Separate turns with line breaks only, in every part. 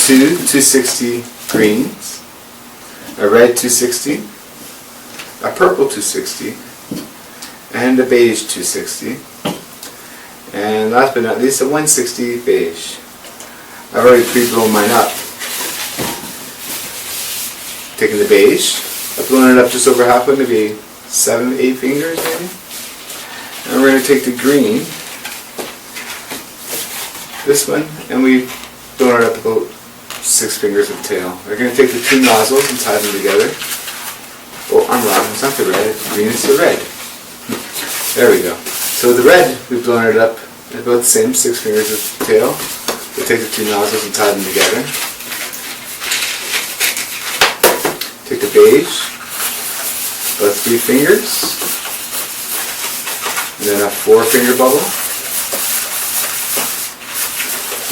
two 260 greens, a red 260, a purple 260, and a beige 260, and last but not least a 160 beige. I've already pre-blown mine up. Taking the beige, I've blown it up just over halfway, maybe 7-8 fingers maybe. And we're going to take the green, this one, and we've blown it up about 6 fingers of tail. We're going to take the two nozzles and tie them together. Oh, I'm wrong, it's not the red, it's green, it's the red. There we go. So the red, we've blown it up about the same, 6 fingers of tail. We'll take the two nozzles and tie them together. Take the beige, about 3 fingers, and then a 4-finger bubble.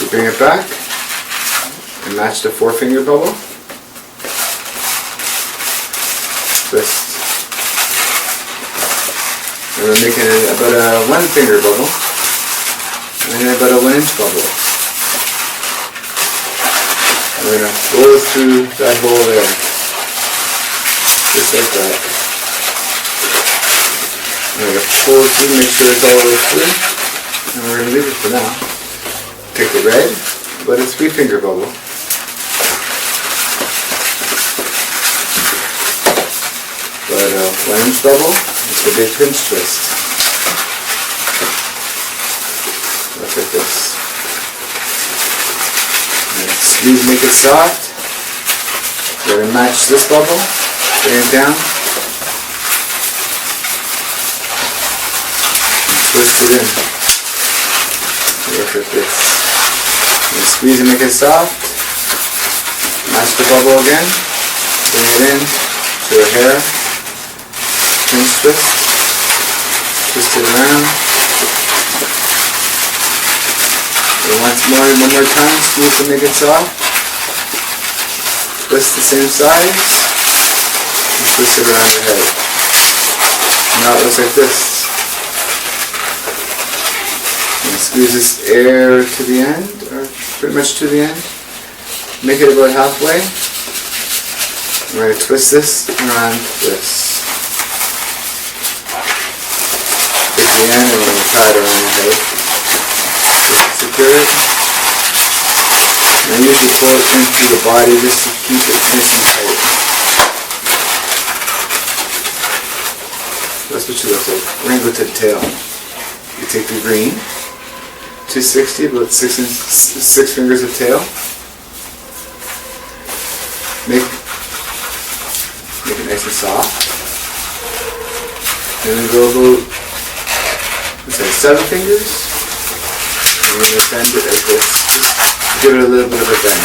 We bring it back and match the 4-finger bubble. Twist. And we're making about a 1-finger bubble and then about a 1-inch bubble. And we're going to roll through that hole there. Just like that. I'm going to pull it through, make sure it's all the way through. And we're going to leave it for now. Take the red, about a 3-finger bubble. About a 1-inch bubble. It's a big pinch twist. Look at this. And squeeze, make it soft. We're going to match this bubble. Bring it down, twist it in. Look at this. And squeeze and make it soft. Match the bubble again. Bring it in to the hair. Pinch twist. Twist it around. And once more, one more time. Squeeze to make it soft. Twist the same size. Twist it around your head. Now it looks like this. And squeeze this air to the end, or pretty much to the end. Make it about halfway. And we're going to twist this around this. Take the end and we're going to tie it around your head. Secure it. And I usually pull it in through the body just to keep it nice and tight. That's what she looks like. We're going to go to the tail. You take the green, 260, about 6 fingers of tail. Make it nice and soft. And then go about, let's say 7 fingers. And we're going to bend it like this. Just give it a little bit of a bend.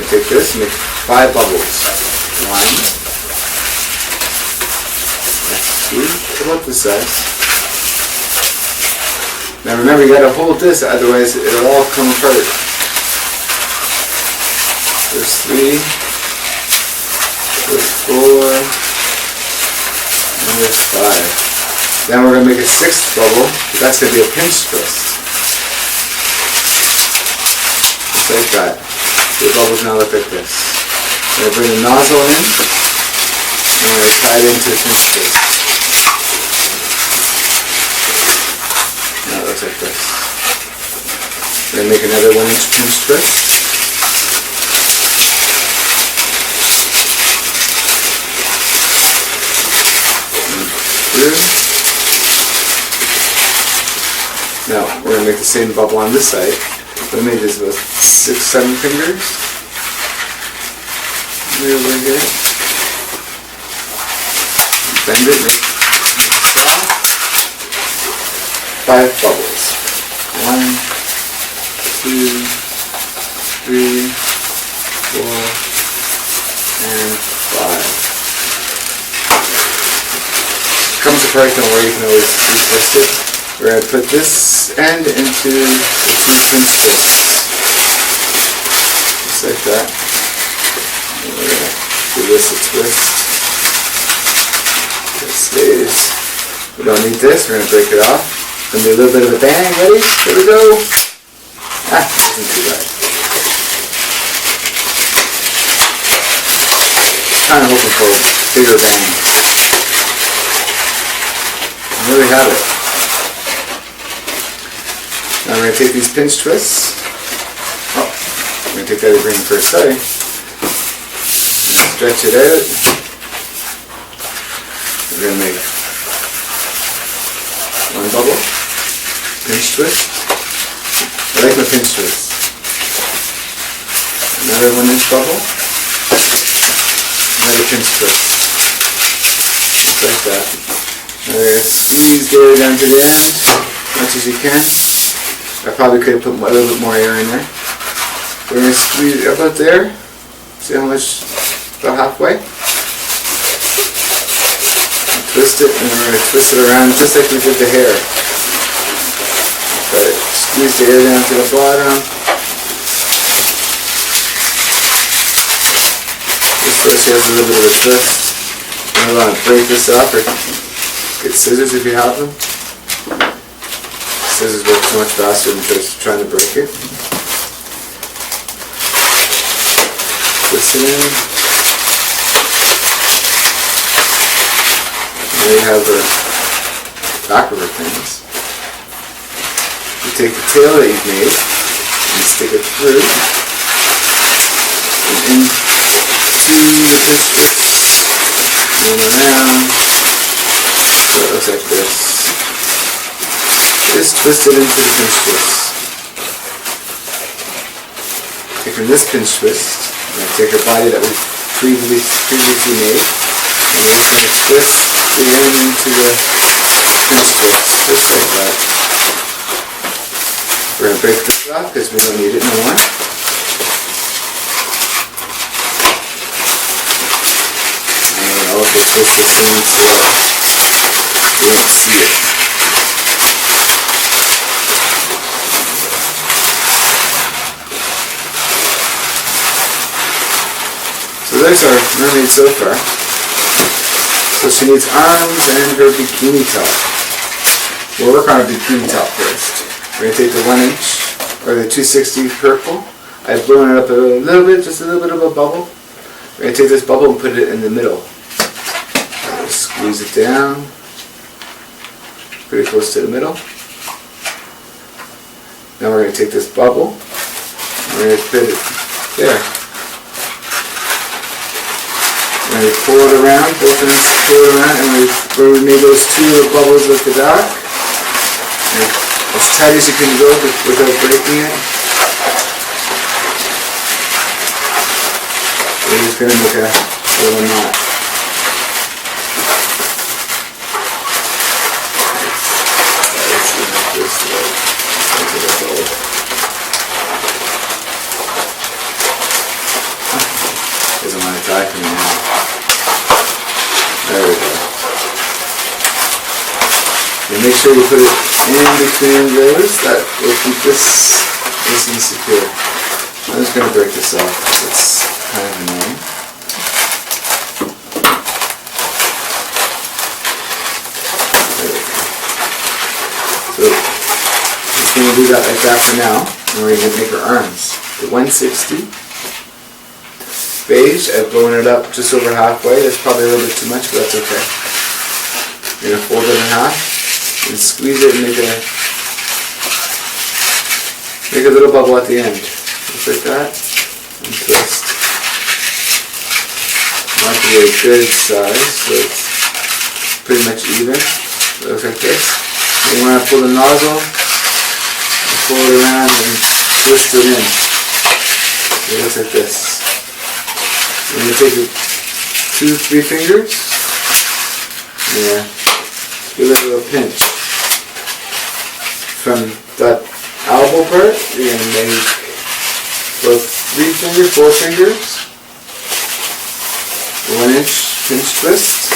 You take this and make 5 bubbles. 1, about this size. Now remember, you gotta hold this, otherwise it'll all come apart. There's 3, there's 4, and there's 5. Then we're gonna make a 6th bubble, but that's gonna be a pinch twist. Just like that. The bubbles now look like this. I'm gonna bring the nozzle in, and we're gonna tie it into a pinch twist. Looks like this. We're going to make another 1-inch pinch twist. Through. Now we're going to make the same bubble on this side. We made this about 6-7 fingers. Over here. Bend it, make it soft. 5 bubbles. 1, 2, 3, 4, and 5. Comes apart, don't worry, you can always retwist it. We're going to put this end into the pinch twist. Just like that. And we're going to give this a twist. It stays. We don't need this, we're going to break it off. Gonna do a little bit of a bang, ready? Here we go! Ah, isn't too bad. kind of hoping for a bigger bang. And there we have it. Now we're going to take these pinch twists. Oh, we're going to take that green first, sorry. Stretch it out. We're going to make one bubble, pinch twist. I like my pinch twist. Another 1 inch bubble, another pinch twist. Just like that. Now we're going to squeeze the air down to the end as much as you can. I probably could have put a little bit more air in there. We're going to squeeze it about there. See how much? About halfway. And twist it, and then we're going to twist it around just like we did the hair. But squeeze the air down to the bottom. This brush has a little bit of a twist. You want to break this up, or get scissors if you have them. Scissors work so much faster than just trying to break it. Twist it in. There you have the back of our things. You take the tail that you've made and stick it through and into the pinch twist. Roll around so it looks like this. Just twist it into the pinch twist. Okay, from this pinch twist, we're going to take our body that we previously made, and we're just going to twist the end into the pinch twist, just like that. We're going to break this off because we don't need it no more. And I'll also twist this in so that you don't see it. So there's our mermaid so far. So she needs arms and her bikini top. We'll work on her bikini top first. We're going to take the 1 inch, or the 260 purple. I've blown it up a little bit, just a little bit of a bubble. We're going to take this bubble and put it in the middle. Squeeze it down, pretty close to the middle. Now we're going to take this bubble, and we're going to put it there. We're going to pull it around, both of them pull it around, and where we made those two bubbles with the dark, as tight as you can go without breaking it. We're just going to make a little knot. Doesn't want to dry for me now. There we go. And make sure you put it in between those. That will keep this nice and secure. I'm just going to break this off because it's kind of annoying. There we go. So I'm just going to do that like that for now. And we're going to make our arms. The 160 beige, I've blown it up just over halfway. That's probably a little bit too much, but that's okay. You're going to fold it in half and squeeze it and make a little bubble at the end. Just like that. And twist. You want it to be a good size, so it's pretty much even. It looks like this. And you want to pull the nozzle and pull it around and twist it in. It looks like this. I'm going to take the 2-3 fingers, give it a little pinch. From that elbow part, you're going to make about 3 fingers, 4 fingers, 1 inch pinch twist.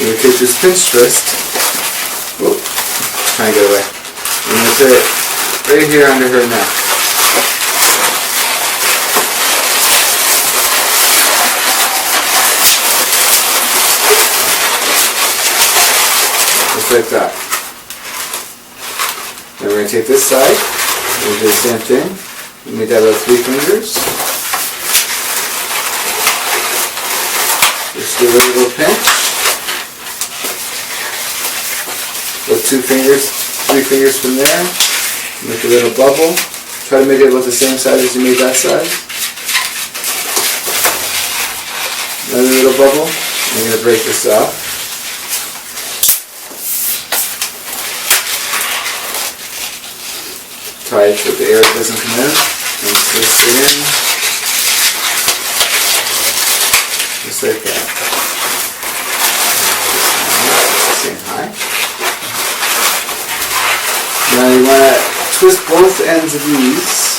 You're going to take this pinch twist, trying to get away. I'm going to put it right here under her neck. Just like that. Then we're going to take this side and do the same thing. We made that about 3 fingers. Just give it a little pinch. Put 2 fingers, 3 fingers from there. Make a little bubble. Try to make it about the same size as you made that side. Another little bubble. I'm going to break this off. Tie it so the air doesn't come in. And twist it in. Just like that. Saying hi. Now you want to twist both ends of these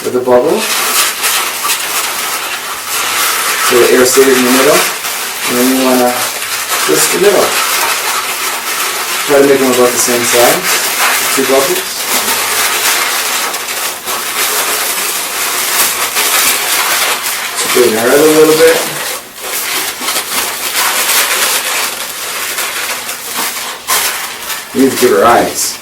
with a bubble so the air stays in the middle, and then you want to twist the middle. Try to make them about the same size, the 2 bubbles. Straighten her out a little bit. You need to give her eyes.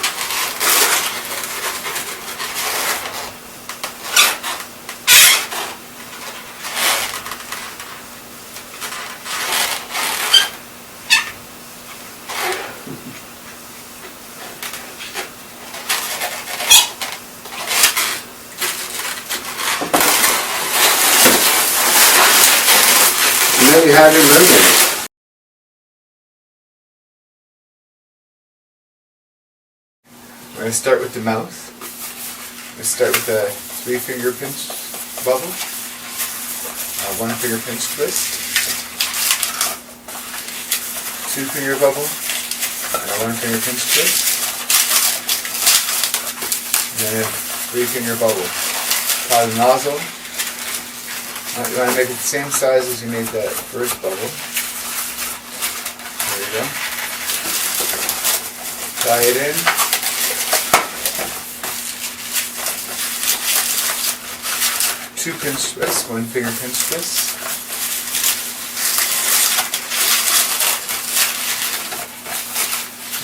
And then you have your mermaid. We're going to start with the mouth. We're going to start with a 3-finger pinch bubble, a 1-finger pinch twist, 2-finger bubble, and a 1-finger pinch twist, and then a 3-finger bubble. Tie the nozzle. You want to make it the same size as you made that first bubble. There you go. Tie it in. 2 pinch twists, 1-finger pinch twist.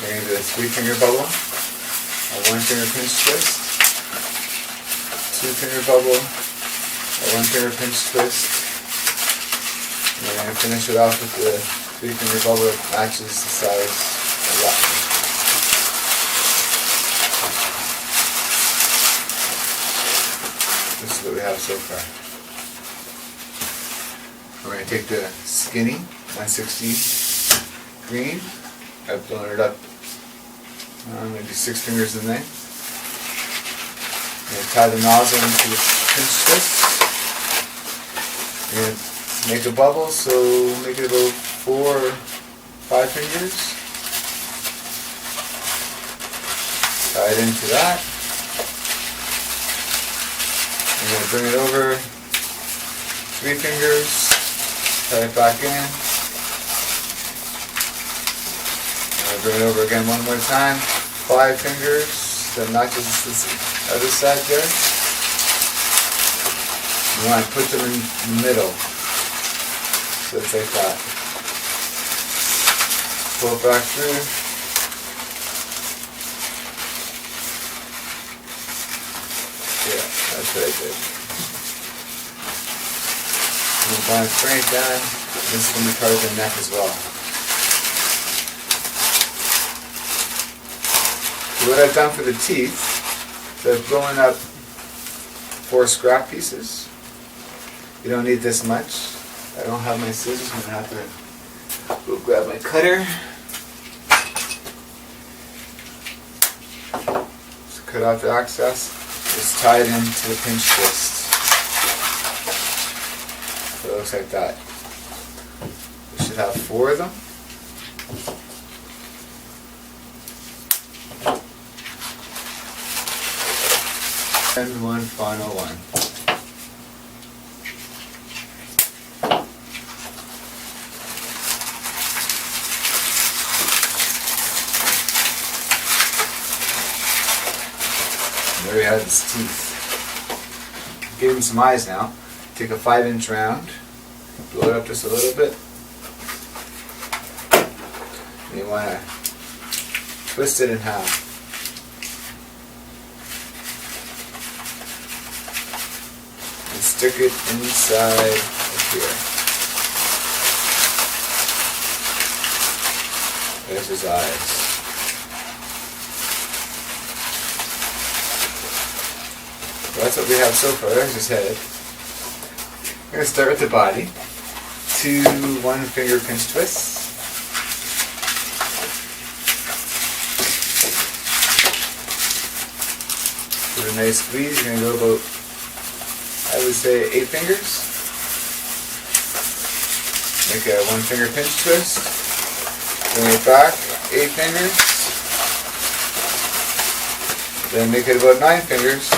We're going to do a 3-finger bubble, a 1-finger pinch twist, 2-finger bubble, a 1-finger pinch twist. And we're going to finish it off with the 3-finger bubble that matches the size a lot. This is what we have so far. We're going to take the skinny 160 green. I've blown it up. I'm going to do 6 fingers in there. I'm going to tie the nozzle into the pinch twist. I'm going to make a bubble, so make it about 4 or 5 fingers. Tie it into that. I'm going to bring it over 3 fingers, tie it back in. I'm going to bring it over again one more time, 5 fingers, that matches this other side there. You want to put them in the middle, so it's like that. Pull it back through. Yeah, that's what I did. I'm going to straight down. This is going to be part of the neck as well. So what I've done for the teeth, so I've blown up 4 scrap pieces. You don't need this much. I don't have my scissors. I'm going to have to go grab my cutter. Just cut off the excess. Just tie it into the pinch twist. So it looks like that. We should have 4 of them. And one final one. There he has his teeth. Give him some eyes now. Take a 5-inch round, blow it up just a little bit. And you want to twist it in half. stick it inside of here. There's his eyes. So that's what we have so far. There's his head. We're going to start with the body. 2 1-finger pinch twists. With a nice squeeze, you're going to go about, I would say, 8 fingers. Make a 1-finger pinch twist. Bring it back, 8 fingers. Then make it about 9 fingers.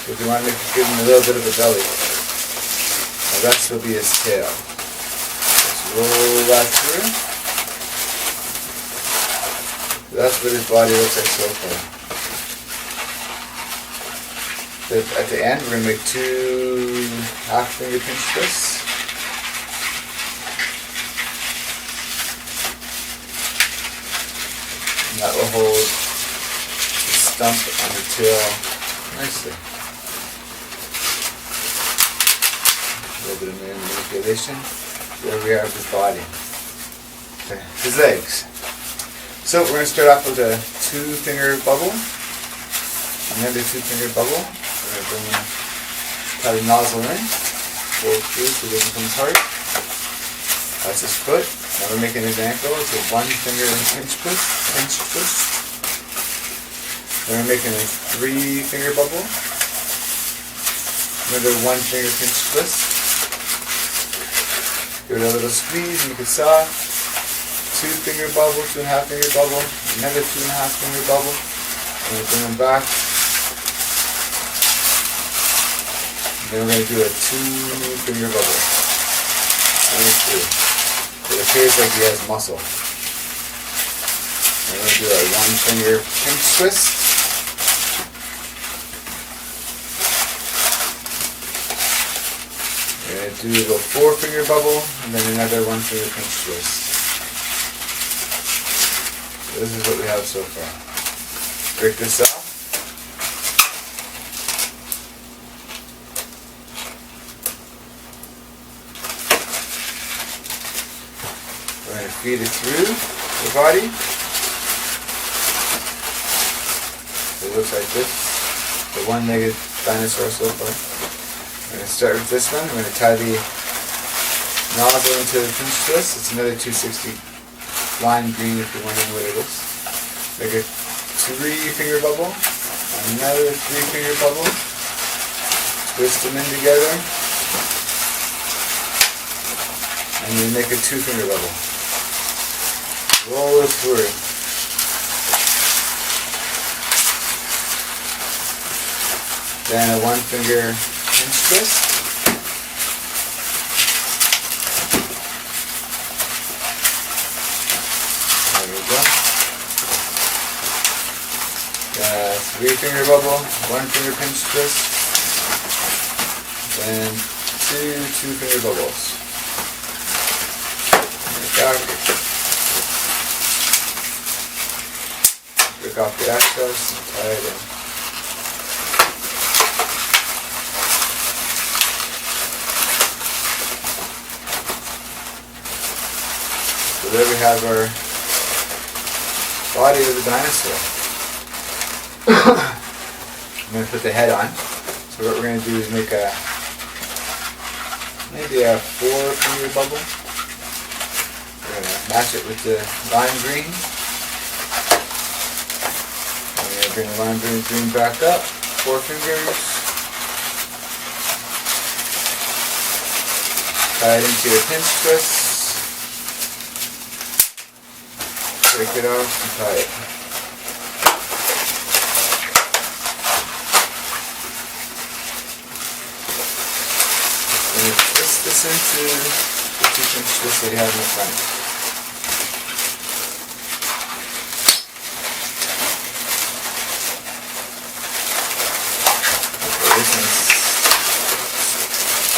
If you want to give him a little bit of a belly. Now that will be his tail. Just roll that through. That's what his body looks like so far. At the end, we're going to make 2 half-finger pinch twists. And that will hold the stump on the tail nicely. A little bit of manipulation. There we are with his body. Okay. His legs. So we're going to start off with a 2-finger bubble. Another 2-finger bubble. We're going to tie the nozzle in. Pull it through so it doesn't come apart. That's his foot. Now we're making his ankle. It's a 1-finger pinch twist. Then we're making a 3-finger bubble. Another 1-finger pinch twist. Give it a little squeeze, make it soft. 2-finger bubble, 2.5-finger bubble, another 2.5-finger bubble. And we'll bring them back. And then we're going to do a 2-finger bubble. It appears like he has muscle. And we're going to do a 1-finger pinch twist. We're going to do a little 4-finger bubble, and then another 1-finger pinch twist. So this is what we have so far. Break this off. We're going to feed it through the body. It looks like this. The 1-legged dinosaur so far. We're going to start with this one. We're going to tie the nozzle into the pinch twist. It's another 260 lime green if you're wondering what it is. Make a 3-finger bubble. Another 3-finger bubble. Twist them in together. And you make a 2-finger bubble. Roll it through. Then a 1-finger pinch twist. There we go. 3-finger bubble, 1-finger pinch twist, and 2 2-finger bubbles. Back. Break off the excess and tie it in. So there we have our body of the dinosaur. I'm going to put the head on. So what we're going to do is make maybe a 4-finger bubble. We're going to match it with the lime green. I'm going to bring the lime green back up. 4 fingers. Tie it into your pinch twist. Break it off and tie it. And twist this into the 2 pinch twists that you have in the front. Okay,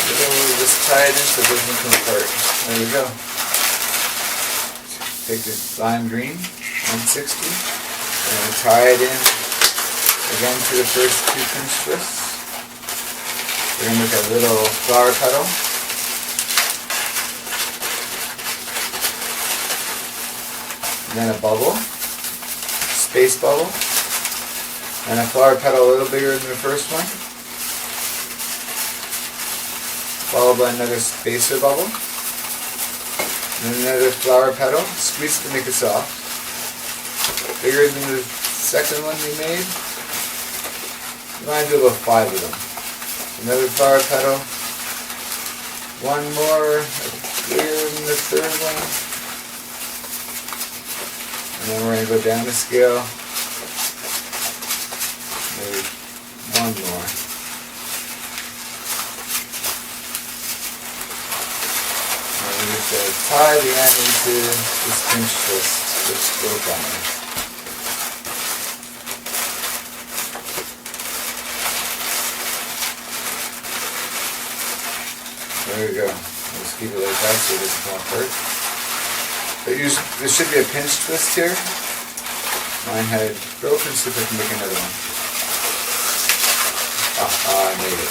this one's just tie it in so it doesn't come apart. There we go. Take the lime green, 160, and tie it in again to the first 2 pinch twists. We're going to make a little flower petal. And then a bubble, space bubble, and a flower petal a little bigger than the first one, followed by another spacer bubble, and another flower petal, squeeze it to make it soft, bigger than the second one we made. You want to do about 5 of them. Another flower petal, one more bigger than the third one. And then we're going to go down the scale, maybe one more. And we're just going to tie the end into this pinch twist, which goes on there. There we go. Just keep it like that so it doesn't come apart. There should be a pinch twist here. Mine had broken, so I can make another one. I made it.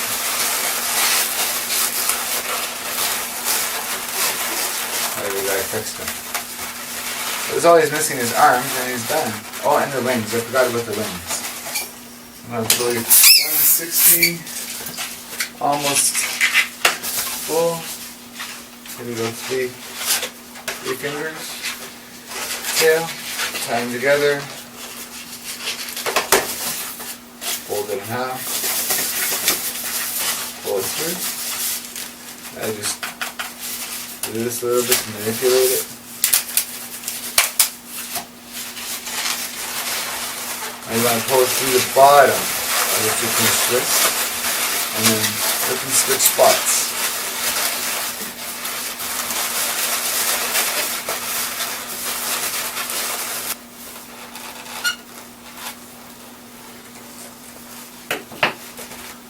There we go, I fixed him. But all he's missing is arms and he's done. Oh, and the wings. I forgot about the wings. I'm going to put 160, almost full. Here we go, three fingers, tail, tie them together, fold it in half, pull it through. I just do this a little bit to manipulate it. I'm going to pull it through the bottom of the 2-pinch twist, and then we can switch spots.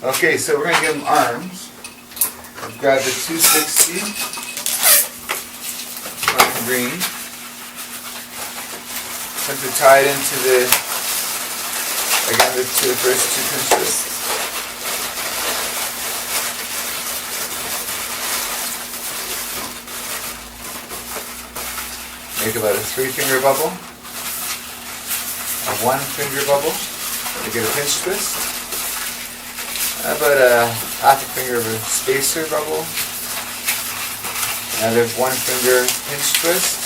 Okay, so we're going to give them arms. I've grabbed the 260 black and green. Time to tie it into the, again, to the first 2-pinch twists. Make about a 3-finger bubble, a 1-finger bubble to get a pinch twist. About a half a finger of a spacer bubble, another 1-finger pinch twist,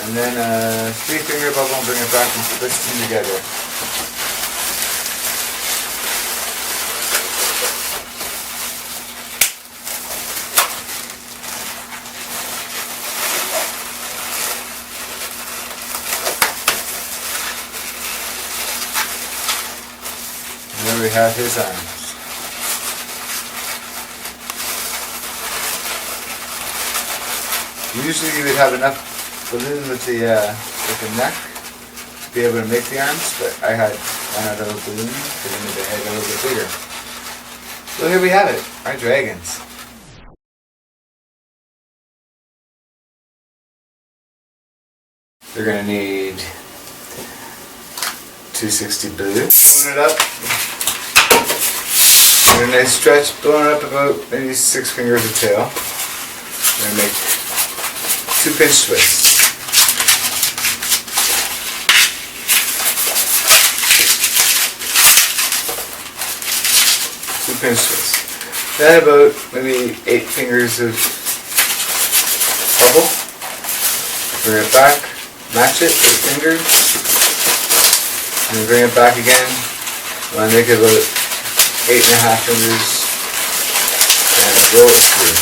and then a 3-finger bubble and bring it back and twist them together. There we have his arms. Usually you would have enough balloon with the neck to be able to make the arms, but I had run out of a balloon because I made the head a little bit bigger. So here we have it, our dragons. They're going to need 260 blue. Blowing it up. And a nice stretch, blowing it up about maybe 6 fingers of tail. We're going to make 2-pinch twists. Pinch twist. Then about maybe 8 fingers of bubble. Bring it back, match it with fingers, and then bring it back again. I'm going to make it about 8.5 fingers and roll it through.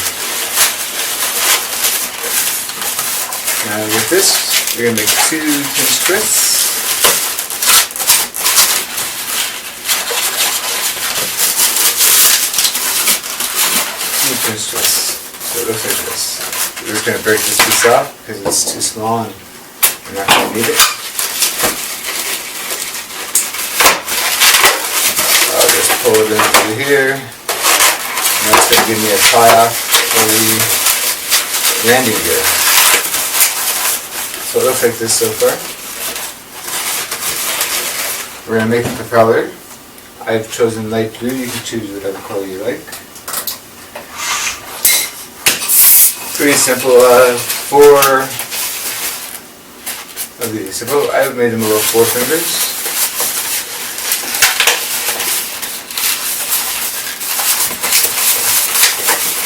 Now with this, we're going to make 2 pinch twists. Pinch twist. So it looks like this. We're just going to break this piece off because it's too small and we're not going to need it. I'll just pull it in through here. And that's going to give me a tie off for the landing gear. So it looks like this so far. We're going to make the propeller. I've chosen light blue. You can choose whatever color you like. Pretty simple. 4 of these. I've made them about 4 fingers.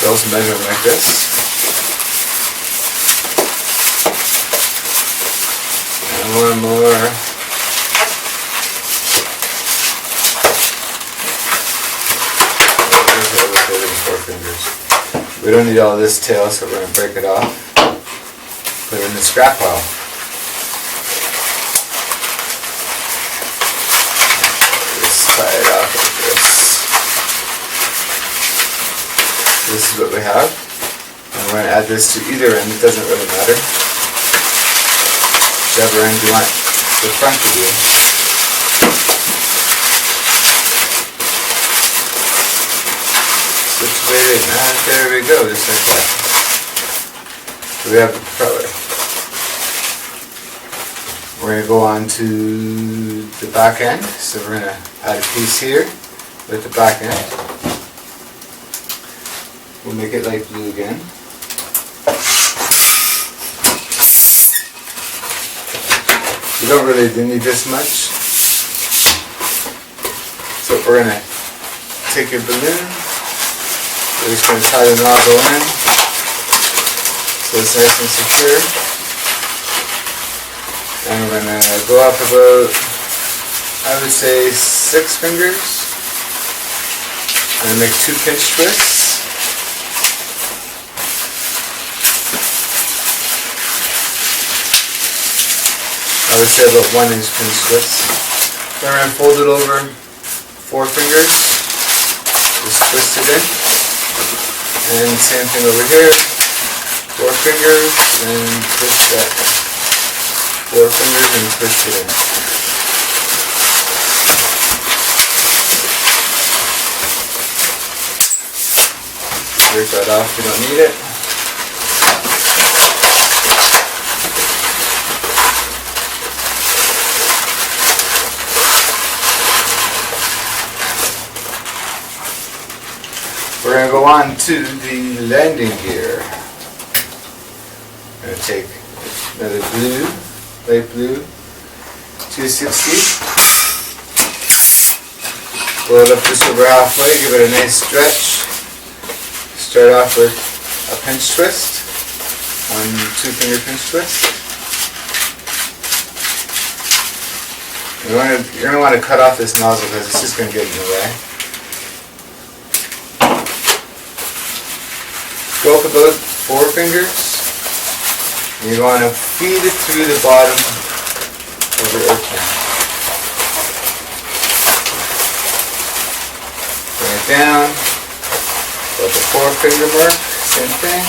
You also measure them like this. And one more. We don't need all this tail, so we're going to break it off. Put it in the scrap pile. Just tie it off like this. This is what we have. And we're going to add this to either end. It doesn't really matter. Whichever end you want the front to be. There we go, just like that. So we have the propeller. We're going to go on to the back end. So we're going to add a piece here with the back end. We'll make it light blue again. We don't really need this much. So we're going to take your balloon. We're just going to tie the nozzle in so it's nice and secure. And we're going to go up about, I would say, 6 fingers. And make 2 pinch twists. I would say about 1 inch pinch twists. Then we're going to fold it over 4 fingers. Just twist it in. And same thing over here, 4 fingers and twist that. 4 fingers and twist it in. Break that off, you don't need it. We're going to go on to the landing gear. I'm going to take another blue, light blue, 260. Pull it up just over halfway, give it a nice stretch. Start off with a pinch twist, 2 finger pinch twist. You're going to want to cut off this nozzle because it's just going to get in the way. Go up about 4 fingers, and you want to feed it through the bottom of the air can. Bring it down, about the 4 finger mark, same thing.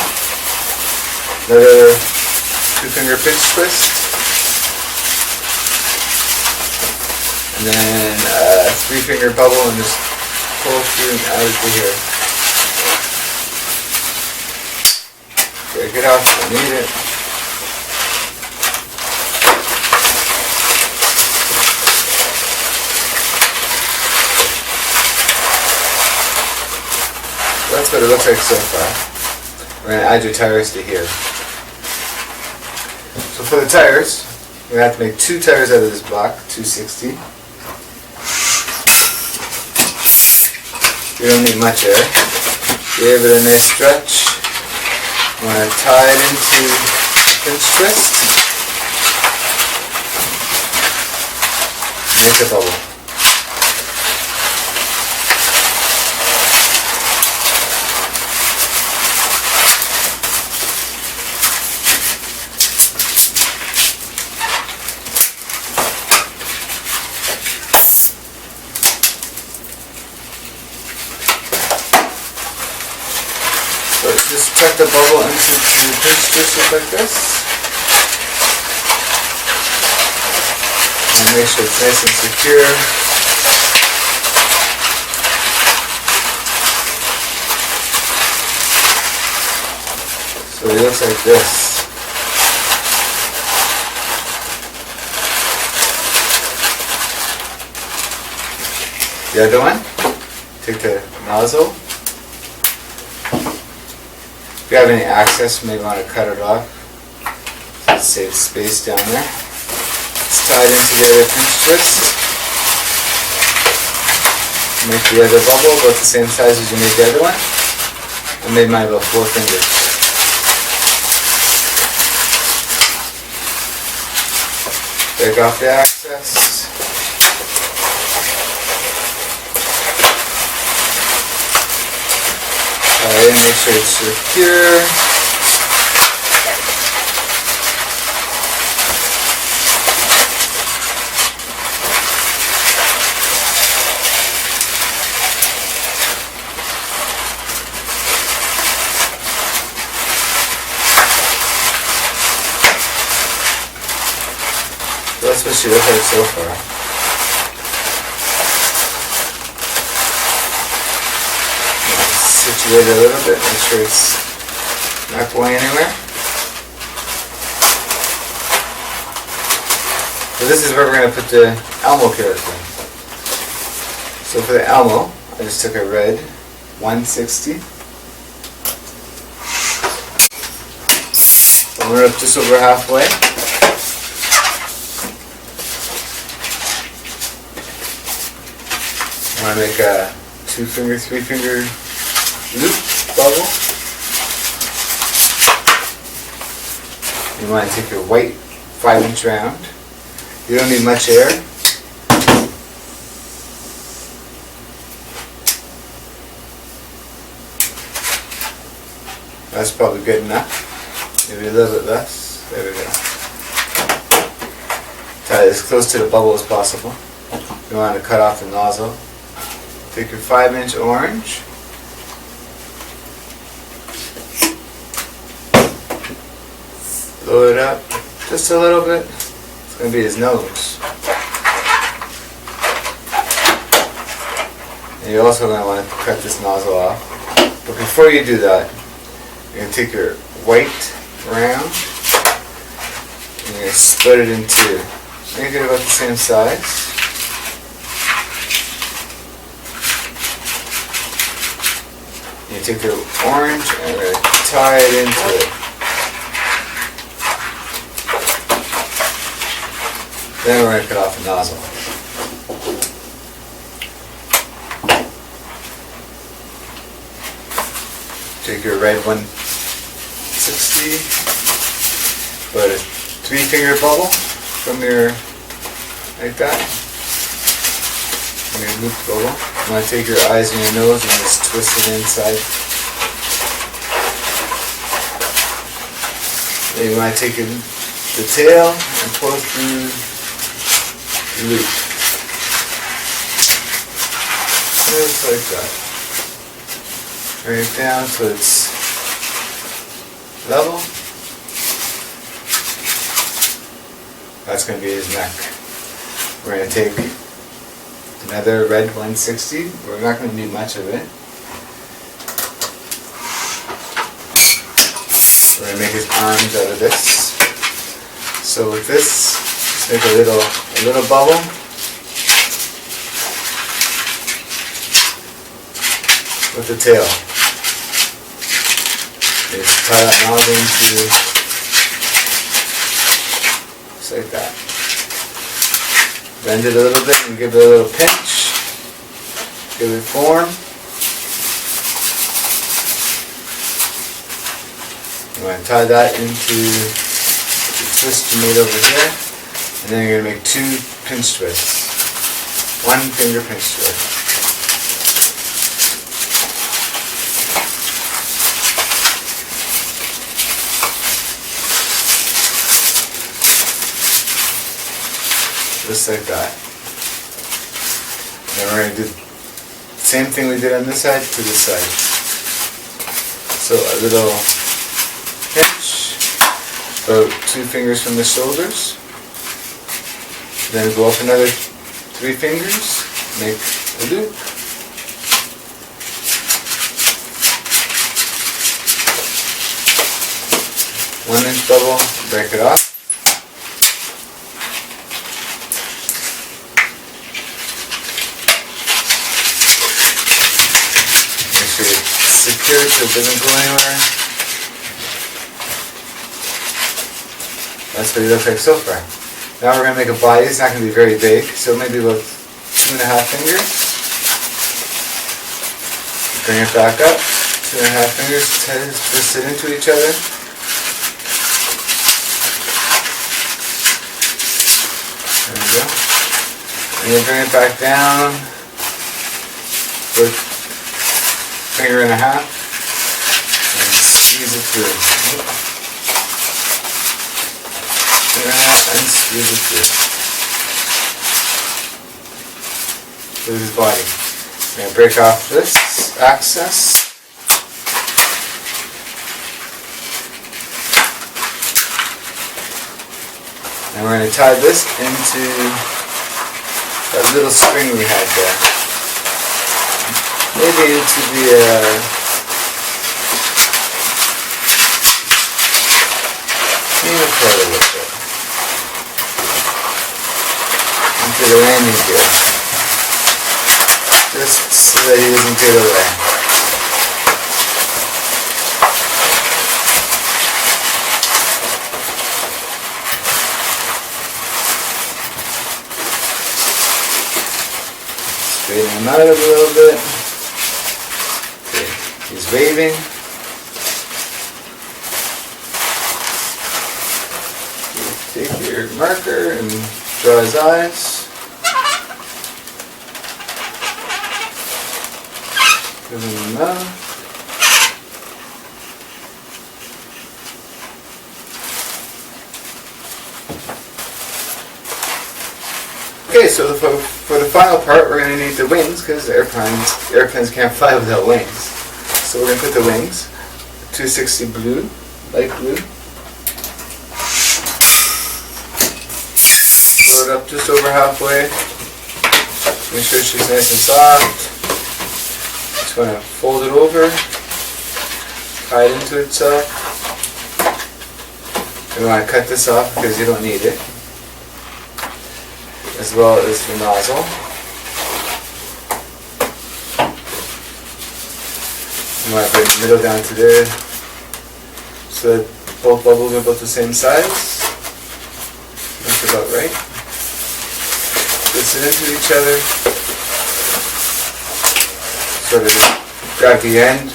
Another 2 finger pinch twist, and then a 3 finger bubble and just pull through and out of here. Break it off, don't need it. That's what it looks like so far. We're going to add your tires to here. So for the tires, we're going to have to make 2 tires out of this block, 260. You don't need much air. Give it a nice stretch. I'm going to tie it into a pinch twist. Make a bubble. Just tuck the bubble into the pinch twist like this. And make sure it's nice and secure. So it looks like this. The other one, take the nozzle. If you have any access, you may want to cut it off. So it saves space down there. It's tied into the other pinch twist. Make the other bubble about the same size as you made the other one. I made mine about 4 fingers. Take off the access. Alright, make sure it's secure. That's what she looks like so far. Situate it a little bit, make sure it's not going anywhere. So this is where we're going to put the Elmo character. So for the Elmo, I just took a red 160. And we're up just over halfway. I want to make a 2-finger, 3-finger loop bubble. You want to take your white 5-inch round. You don't need much air. That's probably good enough. Maybe a little bit less. There we go. Tie it as close to the bubble as possible. You want to cut off the nozzle. Take your 5-inch orange. Blow it up just a little bit. It's going to be his nose. And you're also going to want to cut this nozzle off. But before you do that, you're going to take your white round and you're going to split it in two. Make it about the same size. You take your orange and we're going to tie it into it. Then we're going to cut off the nozzle. Take your red 160, put a 3-finger bubble from your, like that. Your loop bubble. You want to take your eyes and your nose and just twist it inside. Then you want to take the tail and pull through the loop. Just like that. Bring it down so it's level. That's going to be his neck. We're going to take another red 160. We're not going to need much of it. We're going to make his arms out of this. So with this, just make a little bubble. With the tail. Just tie that nozzle into just like that. Bend it a little bit and give it a little pinch. Give it form. You want to tie that into the twist you made over here. And then you're going to make 2 pinch twists. 1-finger pinch twist. Just like that. Then we're going to do the same thing we did on this side to this side. So a little pinch, about 2 fingers from the shoulders. Then go up another 3 fingers, make a loop. One-inch bubble, break it off. it doesn't go anywhere. That's what it looks like so far. Now we're going to make a body. It's not going to be very big, so maybe about 2.5 fingers. Bring it back up. 2.5 fingers, twist it into each other. There we go. And then bring it back down with 1.5 fingers and squeeze it through. 1.5 and squeeze it through. This is his body. I'm going to break off this access. And we're going to tie this into that little spring we had there. Maybe it should be part of it there. Into the landing gear. Just so that he doesn't get away. Straighten him out a little bit. Okay. He's waving. Take your marker and draw his eyes. Give him a mouth. Okay, so for the final part, we're going to need the wings because airplanes can't fly without wings. So we're going to put the wings, 260 blue, light blue. Pull it up just over halfway. Make sure she's nice and soft. Just going to fold it over, tie it into itself. We want to cut this off because you don't need it, as well as the nozzle. You want to bring the middle down to there so that both bubbles are about the same size. That's about right. Twist it into each other. Sort of grab the end,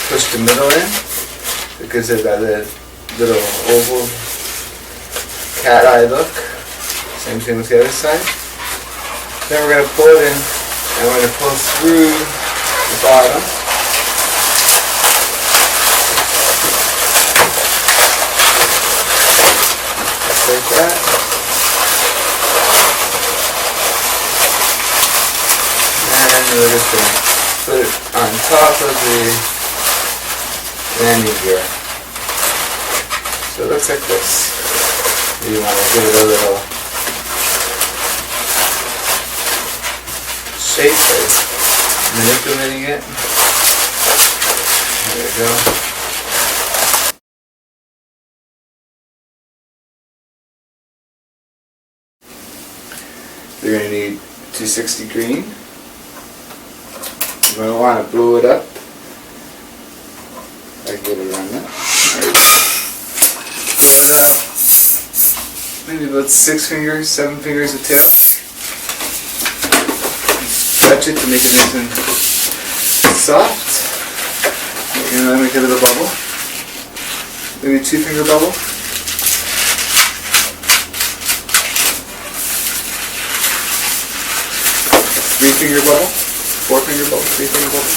push the middle in because of that little oval cat eye look. Same thing with the other side. Then we're going to pull it in and we're going to pull through the bottom. Just like that. And we're just going to put it on top of the landing gear. So it looks like this. You want to give it a little shape by manipulating it. There we go. You're going to need 260 green. You're going to want to blow it up. I can get it around that. Right. Blow it up. Maybe about 6 fingers, 7 fingers of tail. Stretch it to make it nice and soft. You're going to make a little bubble. Maybe a 2-finger bubble. A 3-finger bubble. 4-finger bubble. 3-finger bubble.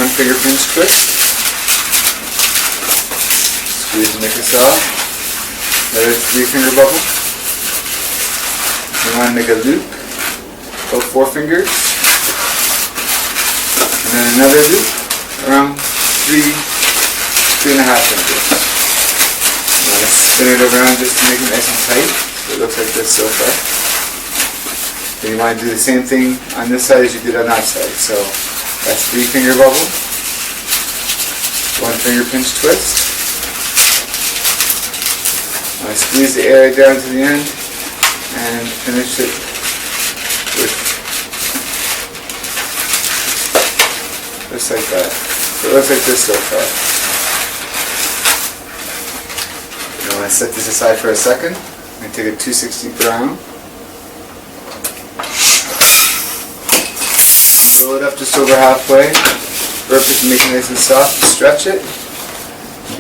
1-finger pinch twist. Squeeze and make it soft. Another 3-finger bubble. You want to make a loop. About 4 fingers. And then another loop around 3.5 fingers. You want to spin it around just to make it nice and tight. So it looks like this so far. Then you want to do the same thing on this side as you did on that side. So that's 3-finger bubble. 1-finger pinch twist. I squeeze the air down to the end and finish it with just like that. So it looks like this so far. I'm going to set this aside for a second. I'm going to take a 260 brown. Blow it up just over halfway. Rub it to make it nice and soft. Stretch it.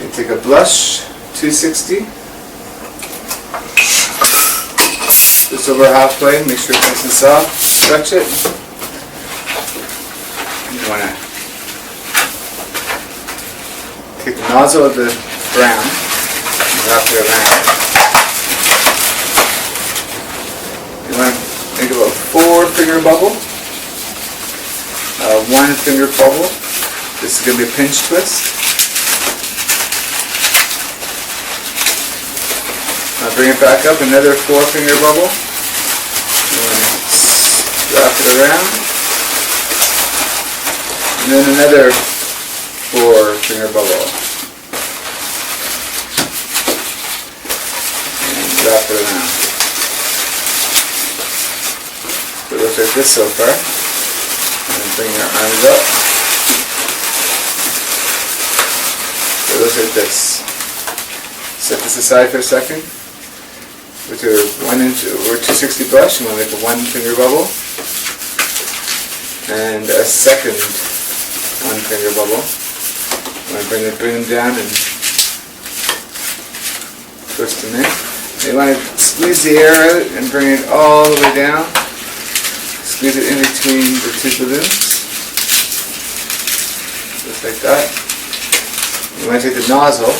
You take a blush, 260. Just over halfway. Make sure it's nice and soft. Stretch it. You want to take the nozzle of the brown and wrap it around. You want to think about 4-finger bubble. 1-finger bubble. This is going to be a pinch twist. Now bring it back up, another 4-finger bubble. Wrap it around. And then another 4-finger bubble. And wrap it around. So it looks like this so far. And bring your arms up. So it looks like this. Set this aside for a second. With your 1-inch or 260 brush, you want to make a 1-finger bubble. And a second 1-finger bubble. You want to bring them down and twist them in. You want to squeeze the air out and bring it all the way down. Squeeze it in between the 2 balloons. Just like that. You want to take the nozzle.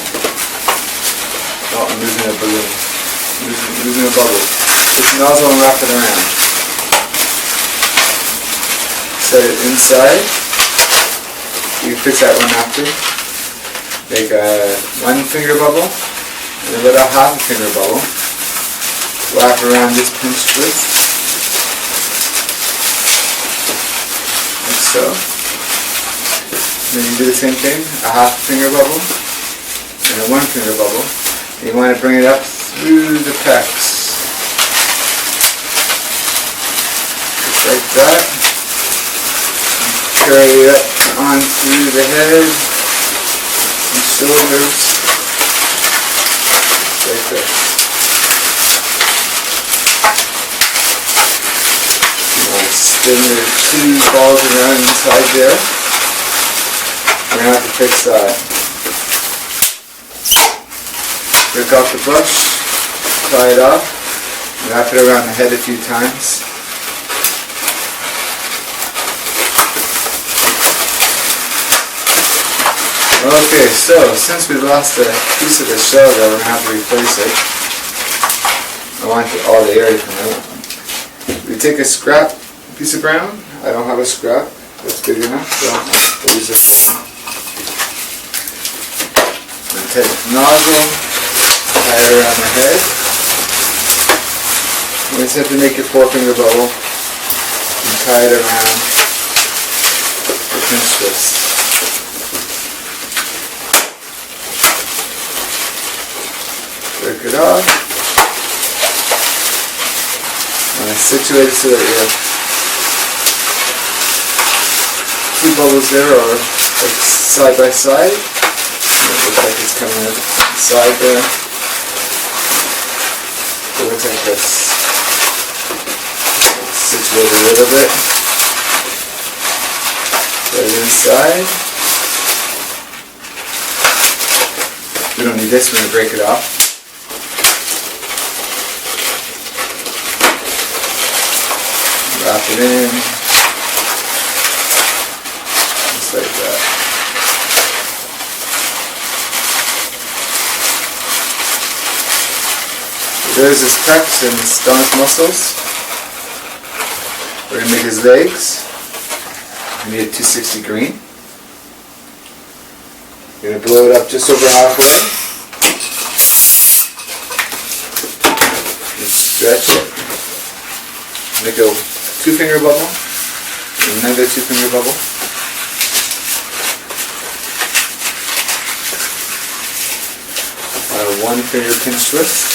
Oh, I'm losing a balloon. Losing a bubble. Take the nozzle and wrap it around. Set it inside. You can fix that one after. Make a 1-finger bubble and a little 1/2-finger bubble. Wrap around this pinch twist. Like so. Then you do the same thing, a 1/2-finger bubble and a 1-finger bubble. And you want to bring it up through the pecs. Just like that. And carry it up on through the head and shoulders. Just like this. You want to spin the 2 balls around inside there. We're going to have to fix that. Break off the brush, tie it off, wrap it around the head a few times. Okay, so since we lost a piece of the shell there, we're going to have to replace it. I want all the air to come out. We take a scrap piece of brown. I don't have a scrap that's big enough, so I'll use this one. And take the nozzle. Tie it around the head. You just have to make your 4-finger bubble and tie it around the pinch twist. Break it off. And situate it so that you have 2 bubbles there are like side by side. It looks like it's coming out the side there. It looks like this. Situate a little bit. Put it inside. We don't need this, we're going to break it off. Wrap it in. Just like that. There's his pecs and his stomach muscles. We're going to make his legs. We need a 260 green. We're going to blow it up just over halfway. Just stretch it. Make a 2-finger bubble. Another 2-finger bubble. A 1-finger pinch twist.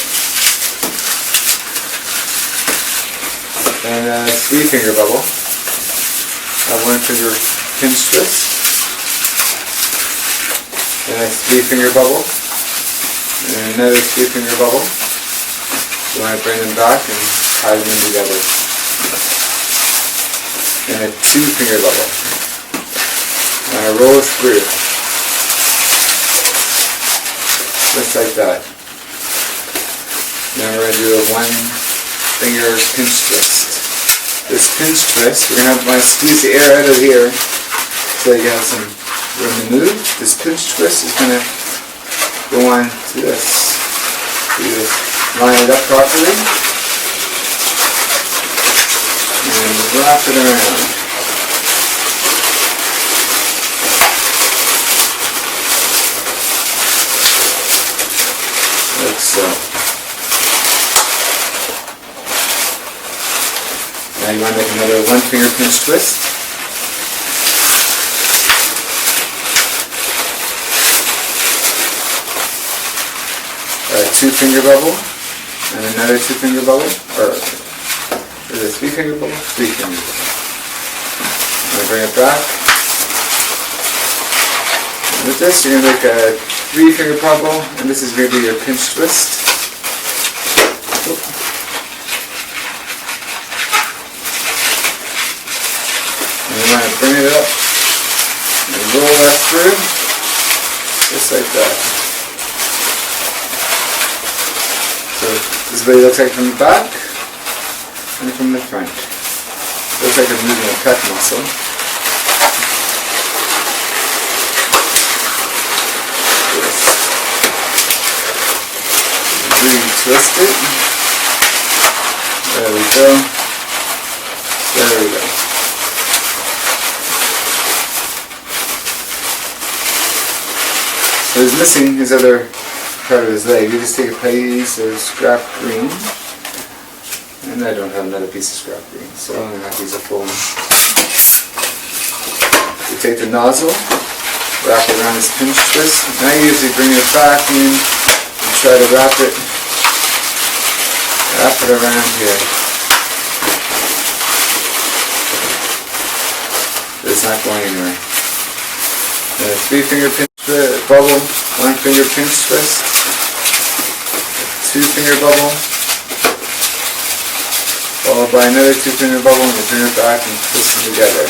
And a 3-finger bubble, a 1-finger pinch twist, and a 3-finger bubble, and another 3-finger bubble. You want to bring them back and tie them in together. And a 2-finger bubble. And a roll it through. Just like that. Now we're going to do a 1-finger pinch twist. This pinch twist, we're going to want to squeeze the air out of here so you have some room to move. This pinch twist is going to go on to this. You just line it up properly and wrap it around. Like so. Now you want to make another 1-finger pinch twist. A 2-finger bubble and another 2-finger bubble, or is it a 3-finger bubble? 3-finger bubble. I'm going to bring it back. And with this you're going to make a 3-finger bubble, and this is going to be your pinch twist. And you want to bring it up and roll that through, just like that. So this is what it looks like from the back and from the front. It looks like I'm moving a pec muscle. Really twist it. There we go. There we go. So he's missing his other part of his leg. You just take a piece of scrap green, and I don't have another piece of scrap green, so I'm going to have to use a full one. You take the nozzle, wrap it around this pinch twist. Now you usually bring it back in and try to wrap it around here. But it's not going anywhere. And a 3-finger pinch bubble, 1-finger pinch twist, 2-finger bubble, followed by another 2-finger bubble, and you bring it back and twist them together.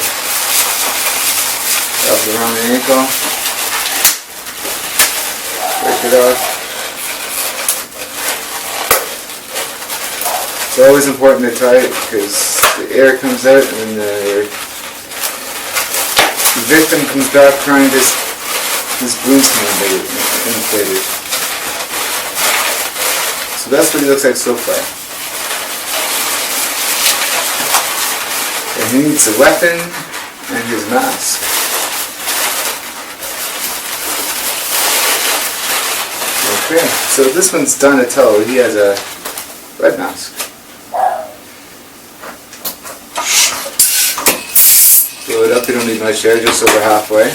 Wrap it around the ankle, break it off. It's always important to tie it because the air comes out and the victim comes back crying his balloons can be inflated. So that's what he looks like so far. And he needs a weapon and his mask. Okay, so this one's Donatello. He has a red mask. Blow it up, you don't need much air, just over halfway.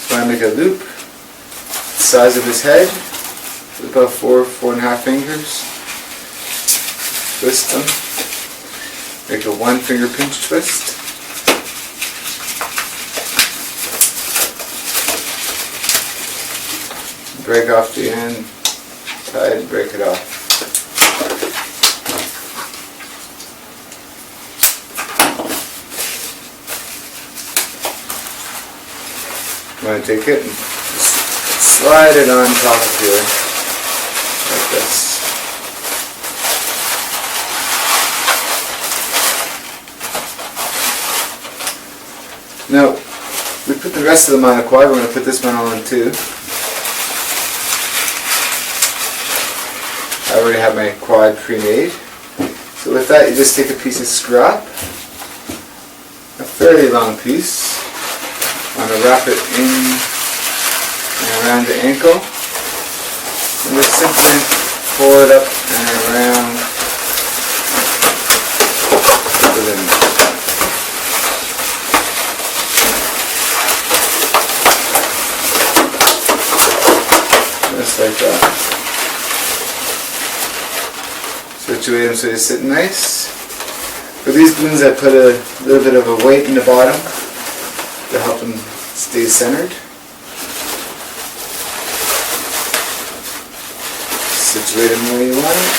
So I make a loop, the size of his head, about 4.5 fingers. Twist them. Make a 1-finger pinch twist. Break off the end, tie it and break it off. I'm going to take it and just slide it on top of here, like this. Now, we put the rest of them on the quad, we're going to put this one on too. I already have my quad pre-made. So with that, you just take a piece of scrap, a fairly long piece. I'm going to wrap it in and around the ankle, and just simply pull it up and around within it. Just like that. Situate them so they sit nice. For these balloons I put a little bit of a weight in the bottom to help them Stay centered. Situate him where you want it.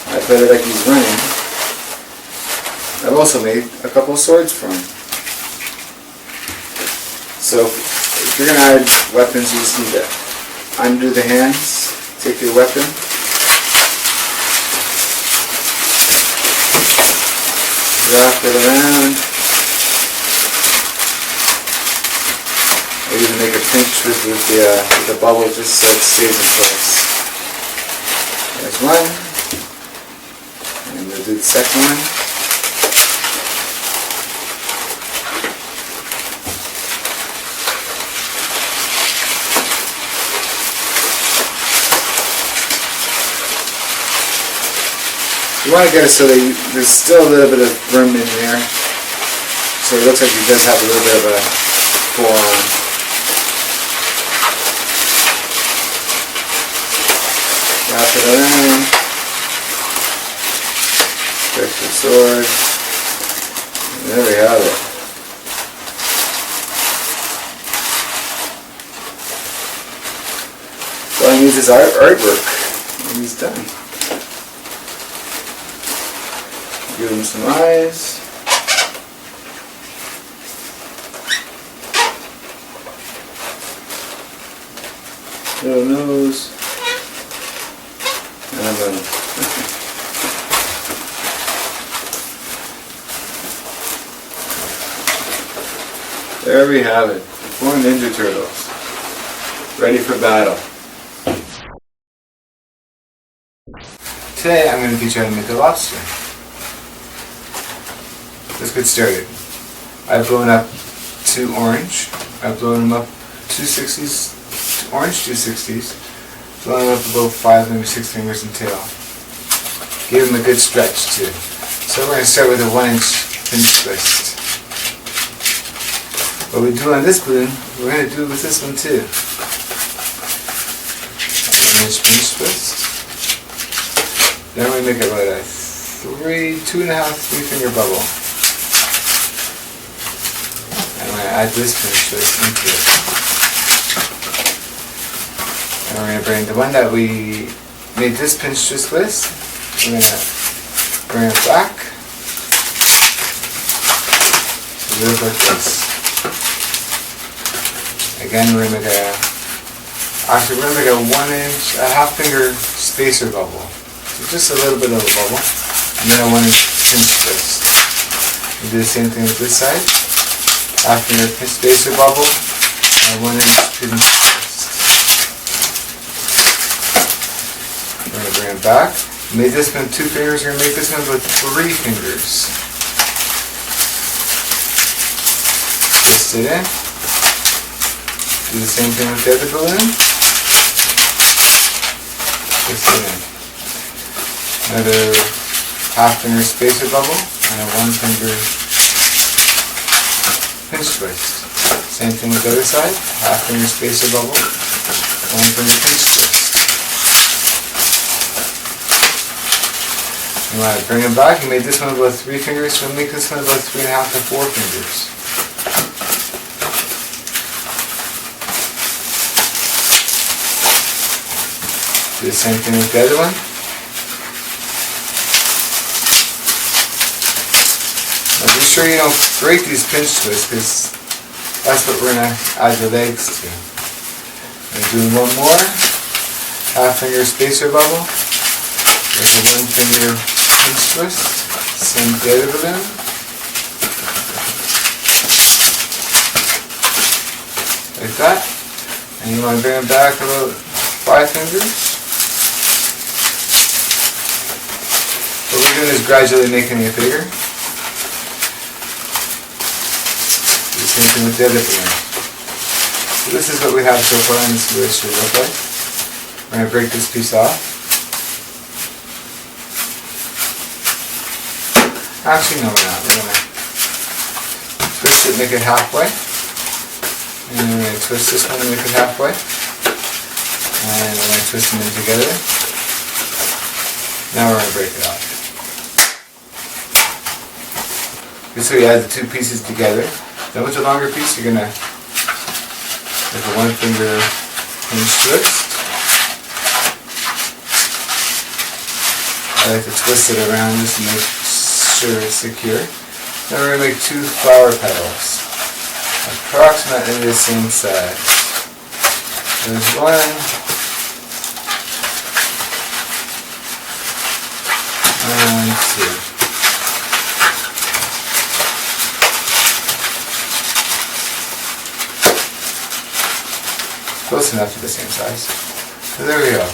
I better like he's running. I've also made a couple of swords for him. So if you're going to add weapons, you just need to undo the hands, take your weapon, wrap it around, or even make a pinch with the bubble just so it stays in place. There's one, and we'll do the second one. You want to get it so that there's still a little bit of room in there, so it looks like he does have a little bit of a forearm. Wrap it around, take the sword, and there we have it. So I use his artwork, and he's done. Give him some eyes. Little nose. And a mouth. There we have it. 4 Ninja Turtles. Ready for battle. Today I'm going to teach you how to make a lobster. Let's get started. I've blown up 2 orange. I've blown them up 260s, orange 260s. Blown them up about 5, maybe 6 fingers and tail. Give them a good stretch too. So we're going to start with a 1-inch pinch twist. What we do on this balloon, we're going to do with this one too. 1-inch pinch twist. Then we make about a 2.5, 3 finger bubble. I'm going to add this pinch twist into it. And we're going to bring the one that we made this pinch twist with, we're going to bring it back. So it looks like this. Again, we're going to make a 1-inch, a half finger spacer bubble. So just a little bit of a bubble. And then a 1-inch pinch twist. We do the same thing with this side. Half finger spacer bubble, and 1-inch pinch twist. We're going to bring it back. We made this one with 2 fingers, we're going to make this one with 3 fingers. Twist it in. Do the same thing with the other balloon. Twist it in. Another half finger spacer bubble, and a 1-finger pinch twist. Same thing with the other side. Half finger spacer bubble, 1-finger pinch twist. You want to bring it back. You made this one about 3 fingers, so make this one about 3.5 to 4 fingers. Do the same thing with the other one. Now be sure you don't break these pinch twists, because that's what we're going to add the legs to. I'm going to do one more. Half finger spacer bubble. There's a 1-finger pinch twist. Same with the other balloon. Like that. And you want to bring it back about 5 fingers. What we're doing is gradually making it bigger. Do the same thing with the other balloon. So this is what we have so far, and this is what it should look like. We're going to break this piece off. Actually, no, we're not. We're going to twist it, make it halfway. And then we're going to twist this one and make it halfway. And we're going to twist them in together. Now we're going to break it off. So we add the 2 pieces together. Then Then with the longer piece, you're gonna make a 1 finger hinge twist. I like to twist it around just to make sure it's secure. Then we're going to make 2 flower petals, approximately the same size. There's 1, and 2. Close enough to the same size. So there we go.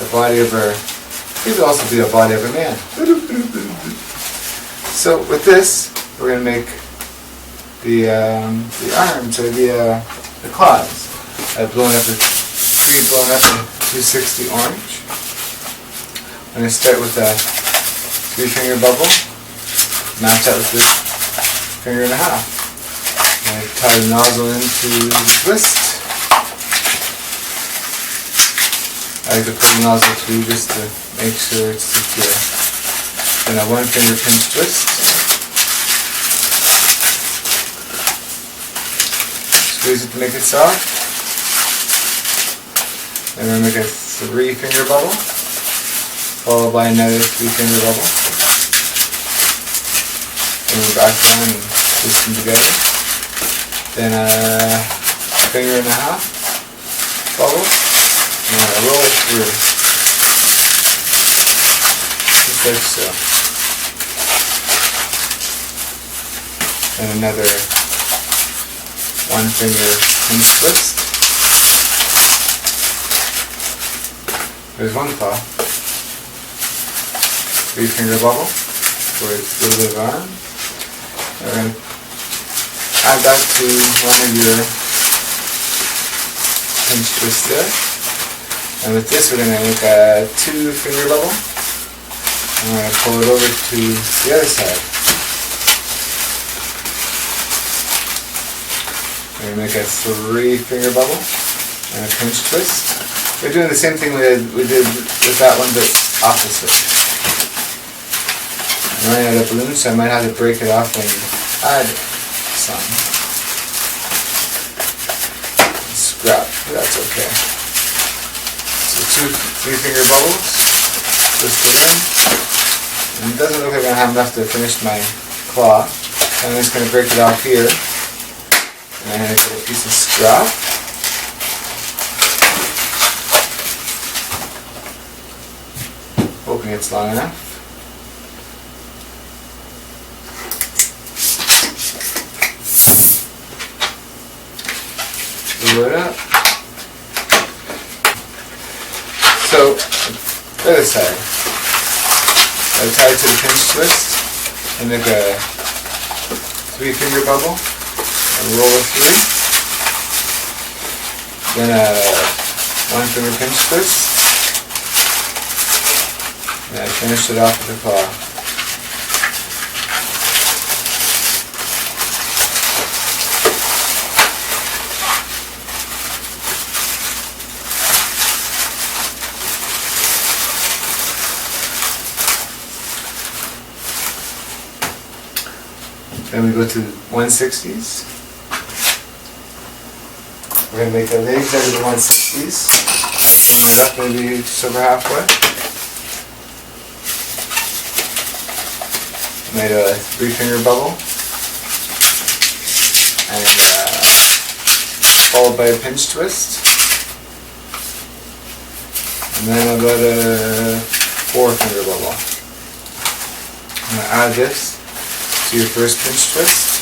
The body of our, it could also be a body of a man. So with this, we're going to make the arms, or the claws. I've blown up a pre-blown up in 260 orange. I'm going to start with a 3-finger bubble, match that with this 1.5 fingers. I'm going to tie the nozzle into the twist. I like to put the nozzle through just to make sure it's secure. Then a 1-finger pinch twist. Squeeze it to make it soft. And then make a 3-finger bubble, followed by another 3-finger bubble. And we're back down and twist them together. Then a 1.5 fingers bubble. And I roll it through, just like so. And another 1-finger pinch twist. There's 1 claw. 3-finger bubble for a little bit of arm. And we're going to add that to one of your pinch twists there. And with this, we're going to make a 2-finger bubble. I'm going to pull it over to the other side. We're going to make a 3-finger bubble and a pinch twist. We're doing the same thing we did with that one, but opposite. I'm running out of balloons, so I might have to break it off and add some. Scrap, but that's okay. So 2 3-finger bubbles, twist it in, and it doesn't look like I have enough to finish my claw. So I'm just going to break it off here, and I'm going to get a piece of scrap. Hoping it's long enough. Glue it up. So, the other side, I tie it to the pinch twist and make a 3-finger bubble and roll it through. Then a 1-finger pinch twist, and I finish it off with a claw. Then we go to 160s. We're going to make the legs out of the 160s. Turn it up maybe just over halfway. Made a 3-finger bubble. And followed by a pinch twist. And then I've got a 4-finger bubble. I'm going to add this to your first pinch twist,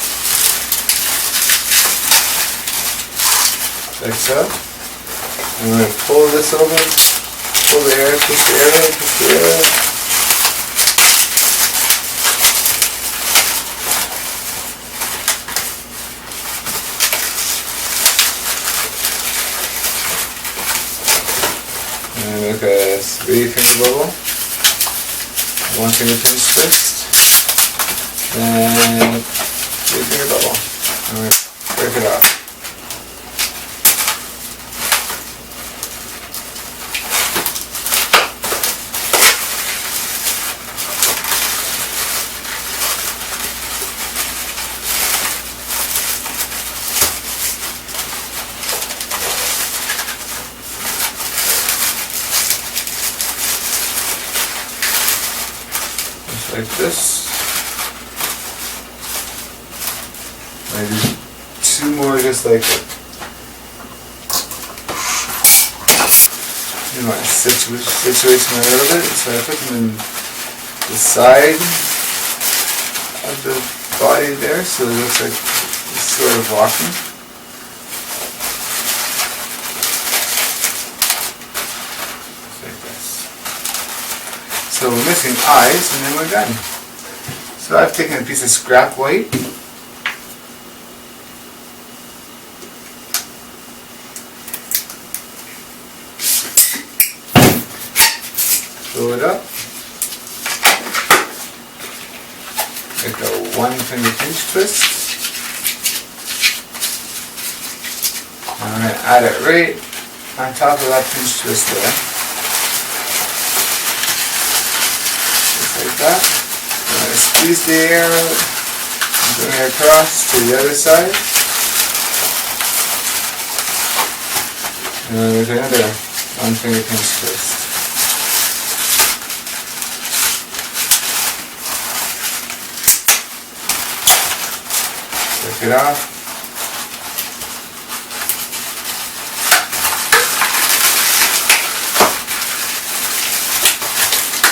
like so. I'm going to pull this over, pull the air, push the air out, push the air out. And make a 3-finger bubble, 1-finger pinch twist. And 3-finger bubble. I'm going to break it off. like this. I do 2 more just like it. You know, situate them a little bit, so I put them in the side of the body there, so it looks like it's sort of walking. Like this. So we're missing eyes, and then we're done. So I've taken a piece of scrap white. Fill it up. Make a 1-finger pinch twist. I'm going to add it right on top of that pinch twist there. Just like that. I'm going to squeeze the air out and bring it across to the other side. And then there's another 1-finger pinch twist. Take it off.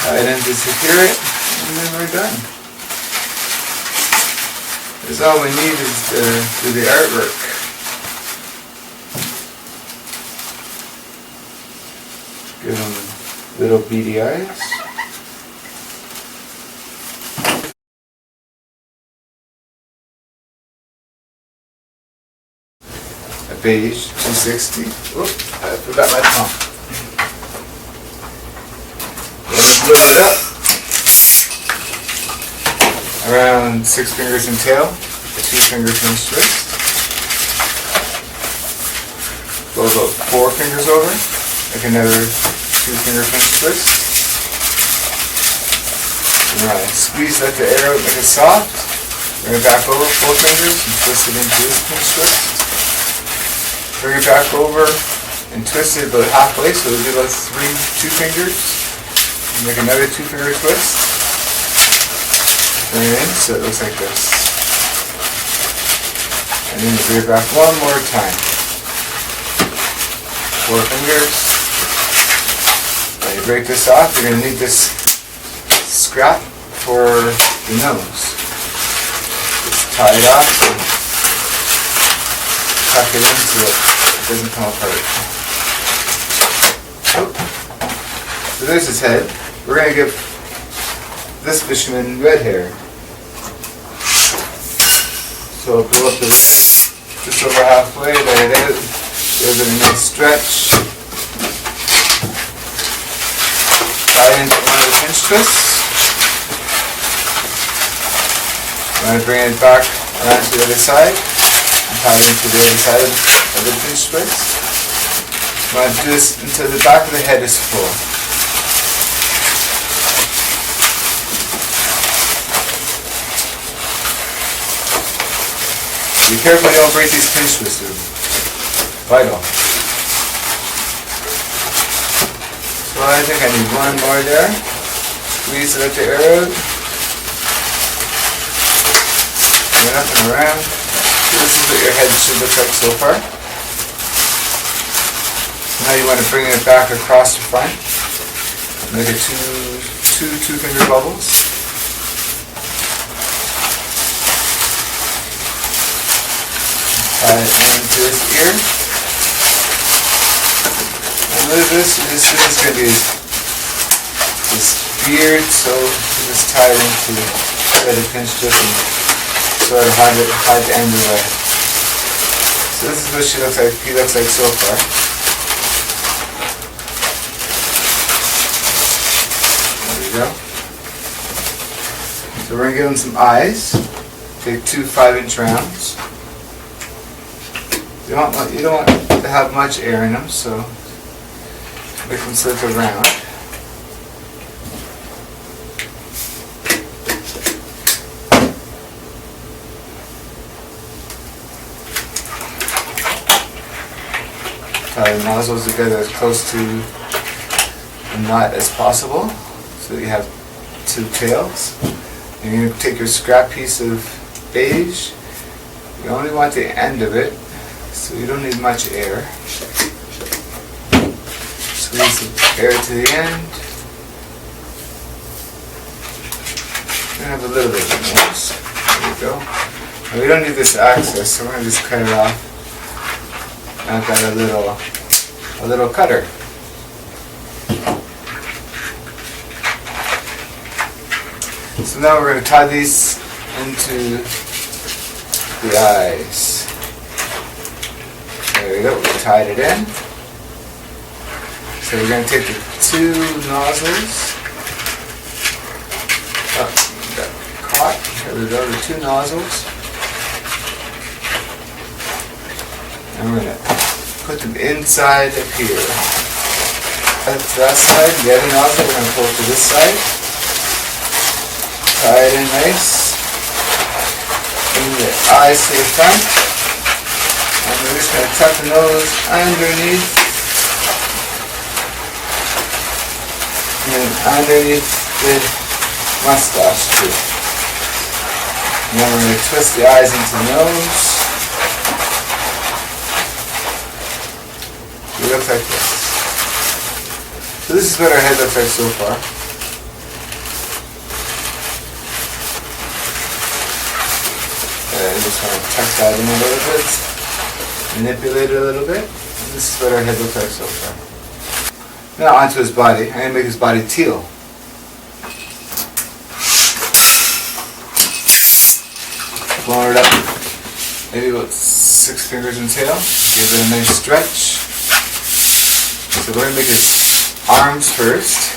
Tie it in to secure it, and then we're done. That's all we need is to do the artwork. Give them little beady eyes. Beige 260. Oop, I forgot my pump. Glue it up. Around 6 fingers in tail, a 2-finger pinch twist. Go about 4 fingers over, like another 2-finger pinch twist. Alright, squeeze let the air out, make it soft. Bring it back over 4 fingers and twist it into a pinch twist. Bring it back over and twist it about halfway, so it'll give us 2 fingers. Make another 2-finger twist. Bring it in so it looks like this. And then you bring it back 1 more time. 4 fingers. When you break this off, you're going to need this scrap for the nose. Just tie it off and tuck it in so it doesn't come apart. Oh. So there's his head. We're going to give this fisherman red hair. So go up to just over halfway, there it is. Give it a nice stretch. Tie it into one of the pinch twists. I'm going to bring it back around to the other side. Tie it into the other side of the pinch twist. I'm going to do this until the back of the head is full. Be careful you don't break these pinch twists, dude. Vital. So I think I need 1 more there. Squeeze it at the air out. Bring it up and around. This is what your head should look like so far. Now you want to bring it back across the front. Make it two finger bubbles. Tie it into his ear. And with this is going to be this beard, so you just tie it into the pinch twist and sort of hide the end away. So this is what he looks like so far. There we go. So we're going to give him some eyes. Take 2 5-inch rounds. You don't want to have much air in them, so make them sort of round. Tie the nozzles together as close to the knot as possible, so that you have 2 tails. You're going to take your scrap piece of beige. You only want the end of it, so you don't need much air. Squeeze the air to the end. We're going to have a little bit of nose. There we go. And we don't need this access, so we're going to just cut it off. And I've got a little cutter. So now we're going to tie these into the eyes. There we go, we tied it in. So we're going to take the two nozzles. Oh, got caught. There we go, the two nozzles. And we're going to put them inside of here. That's that side, the other nozzle we're going to pull to this side. Tie it in nice. Bring the eyes to the front. And we're just going to tuck the nose underneath. And then underneath the mustache too. And then we're going to twist the eyes into the nose. It looks like this. So this is what our head looks like so far. I just want to tuck that in a little bit, manipulate it a little bit, and this is what our head looks like so far. Now onto his body. I'm going to make his body teal. Blow it up maybe about 6 fingers in tail, give it a nice stretch. So we're going to make his arms first.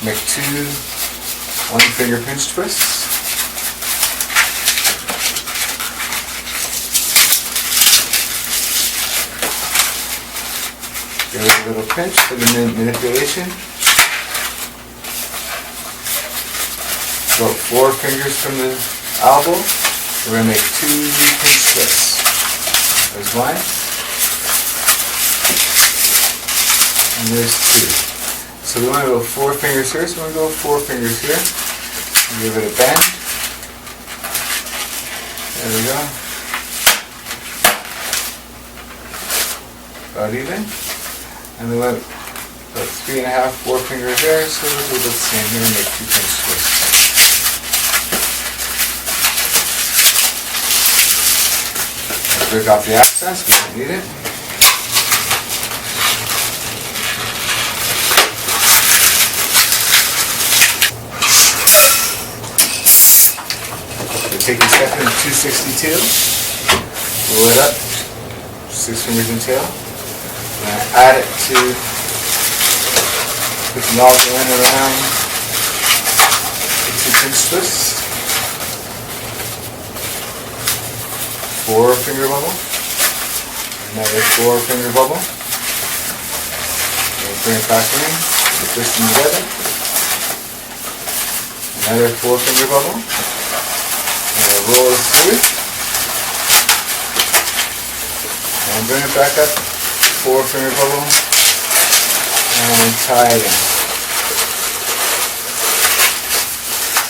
Make 2 1-finger pinch twists. Give it a little pinch for the manipulation. About 4 fingers from the elbow. We're going to make 2 pinch twists. There's 1. And there's 2. So we want to go 4 fingers here, so we're going to go 4 fingers here. And give it a bend. There we go. About even. And then about 3.5, 4 fingers there, so we'll do the same here and make 2 pinch twists. Break off the access, we don't need it. So take your second 262, roll it up, 6 fingers in tail. And add it to, put the nozzle in around the 2 pinch twists. 4 finger bubble. Another 4 finger bubble. And bring it back in, twist them together. Another 4 finger bubble. And we'll roll it through. And bring it back up. 4 finger bubble and tie it in.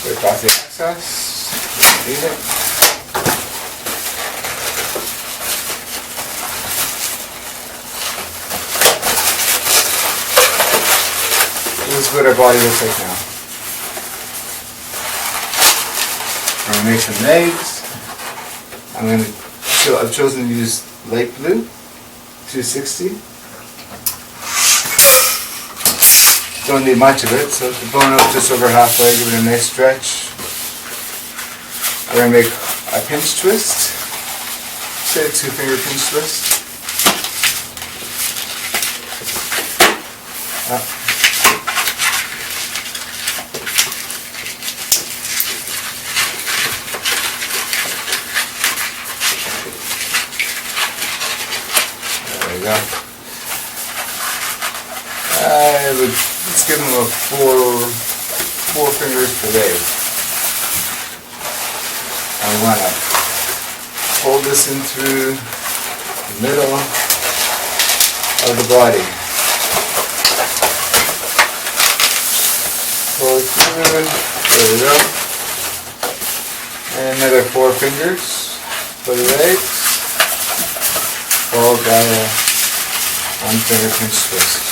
Break off the excess, leave it. This is what our body looks like now. I'm going to make some legs. I've chosen to use light blue. 260. Don't need much of it, so the bone up just over halfway, give it a nice stretch. We're going to make a pinch twist, say a 2-finger pinch twist. Up. Let's give them a 4 fingers per leg. And we want to hold this in through the middle of the body. Pull it through. There we go. And another 4 fingers for the legs, followed by a 1 finger pinch twist.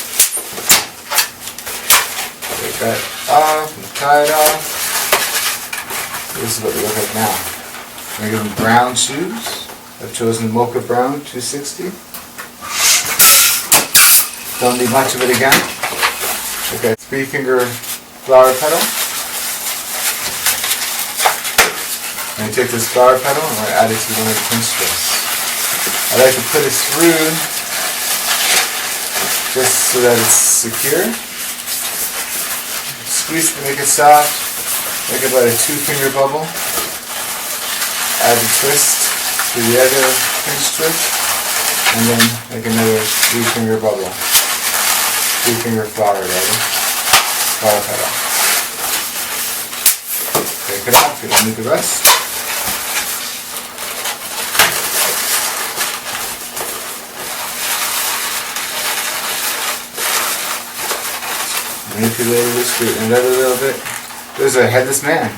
Take that off and tie it off. This is what they look like now. I'm going to give them brown shoes. I've chosen Mocha Brown 260. Don't need much of it again. Okay, 3 finger flower petal. I'm going to take this flower petal and I'm going to add it to one of the pinch twists. I like to put it through just so that it's secure. Squeeze to make it soft. Make about a 2 finger bubble. Add the twist to the other pinch twist. And then make another 3 finger bubble. 3 finger flower rather. Flower petal. Take it off, you don't need the rest. Manipulate it, straighten it out a little bit. There's a headless man.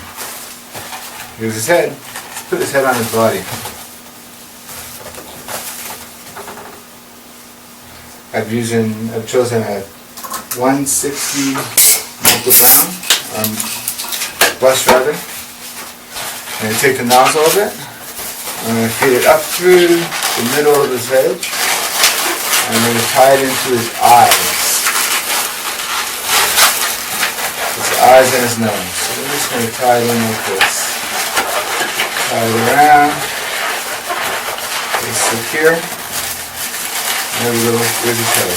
Here's his head. Let's put his head on his body. I've chosen a 160 Mocha Brown, blush rather. I'm going to take the nozzle of it. I'm going to feed it up through the middle of his head. I'm going to tie it into his eyes. Eyes and his nose. So we're just going to tie it in like this. Tie it around. It's secure. And there we go. Here's his head.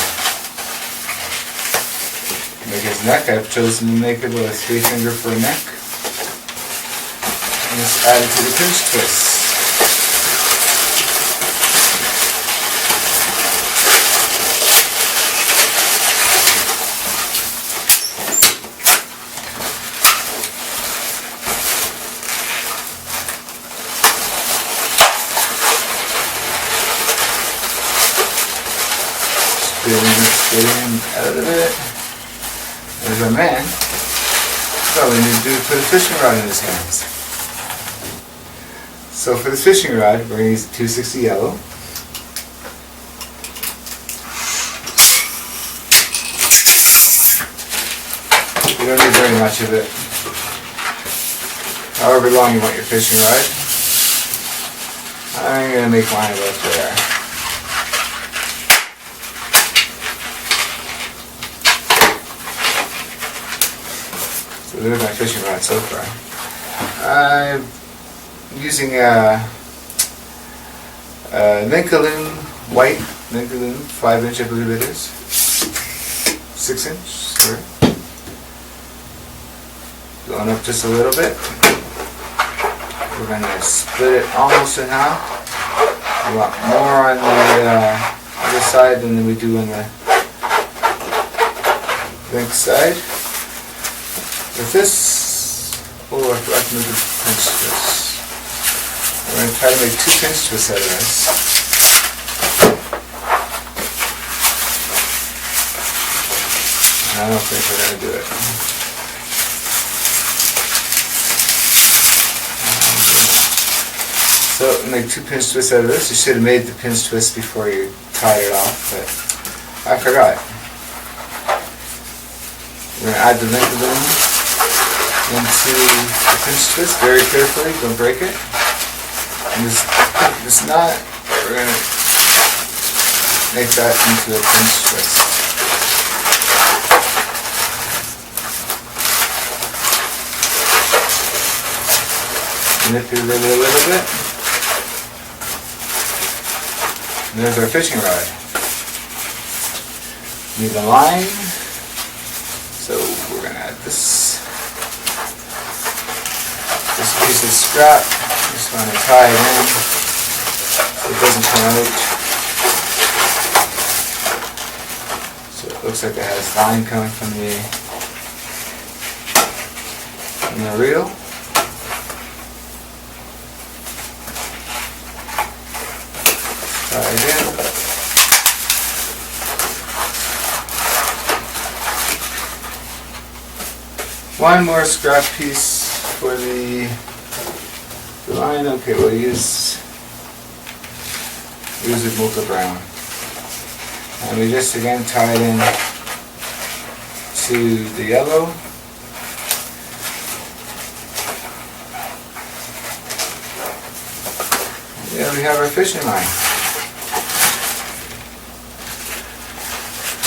Make his neck. I've chosen to make it with a 3 finger for a neck. And just add it to the pinch twist. Getting out of it. There's our man. So all we need to do is put a fishing rod in his hands. So for the fishing rod, we're going to use the 260 yellow. You don't need very much of it. However long you want your fishing rod. I'm going to make mine about there. So there's my fishing rod so far. I'm using a Ninkaloon white Ninkaloon 5-inch, I believe it is. 6-inch, sorry. Going up just a little bit. We're going to split it almost in half. We want more on the other side than we do on the link side. With this, oh, I forgot to make a pinch twist. We're going to try to make 2 pinch twists out of this. I don't think we're going to do it. So, make 2 pinch twists out of this. You should have made the pinch twist before you tied it off, but I forgot. We're going to add the Ninkaloon into the pinch twist very carefully, don't break it. And this knot, we're going to make that into a pinch twist. Manipulate it a little bit. And there's our fishing rod. Need a line. So we're going to add this piece of scrap. Just want to tie it in so it doesn't come out. So it looks like it has line coming from the reel. Tie it in. One more scrap piece. for the line, okay, we'll use the mocha brown. And we just again tie it in to the yellow. There we have our fishing line.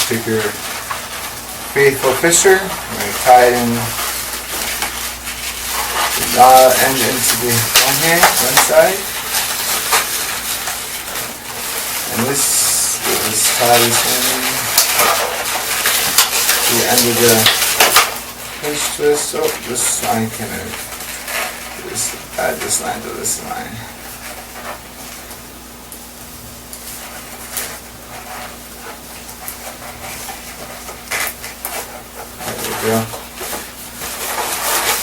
Take your faithful fisher, I'm going to tie it in end into the one side. And this tie this in to the end of the pinch twist. Oh, this line can just add this line to this line.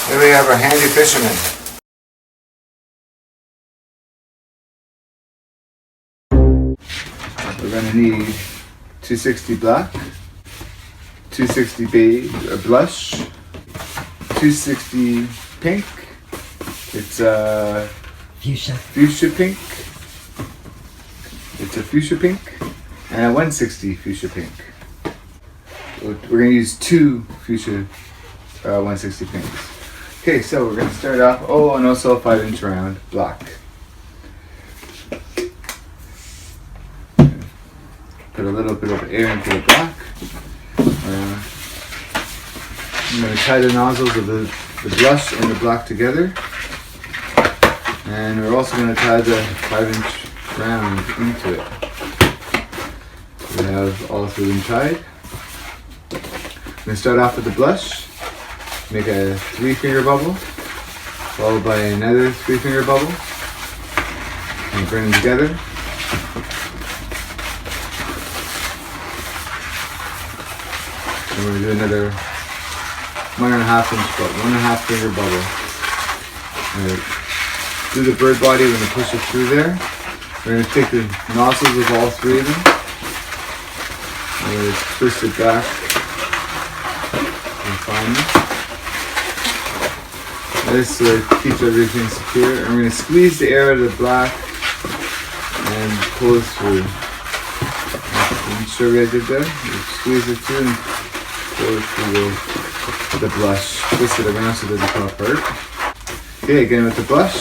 There we have our handy fisherman. We're going to need 260 black, 260 beige or blush, 260 pink. It's a fuchsia pink. It's a fuchsia pink, and a 160 fuchsia pink. We're going to use 2 fuchsia 160 pinks. Okay, so we're going to start off, and also a 5-inch round black. Put a little bit of air into the black. I'm going to tie the nozzles of the blush and the black together. And we're also going to tie the 5-inch round into it. We have all 3 of them tied. I'm going to start off with the blush, make a 3-finger bubble, followed by another 3-finger bubble, and bring them together. And we're going to do another 1.5 finger bubble. Do the bird body, we're going to push it through there. We're going to take the nozzles of all 3 of them, and we're going to twist it back. This keeps everything secure. I'm going to squeeze the air out of the black and pull it through. I'm sure we did that. Squeeze it through and pull it through the blush. Twist it around so it doesn't come apart. Okay, again with the blush.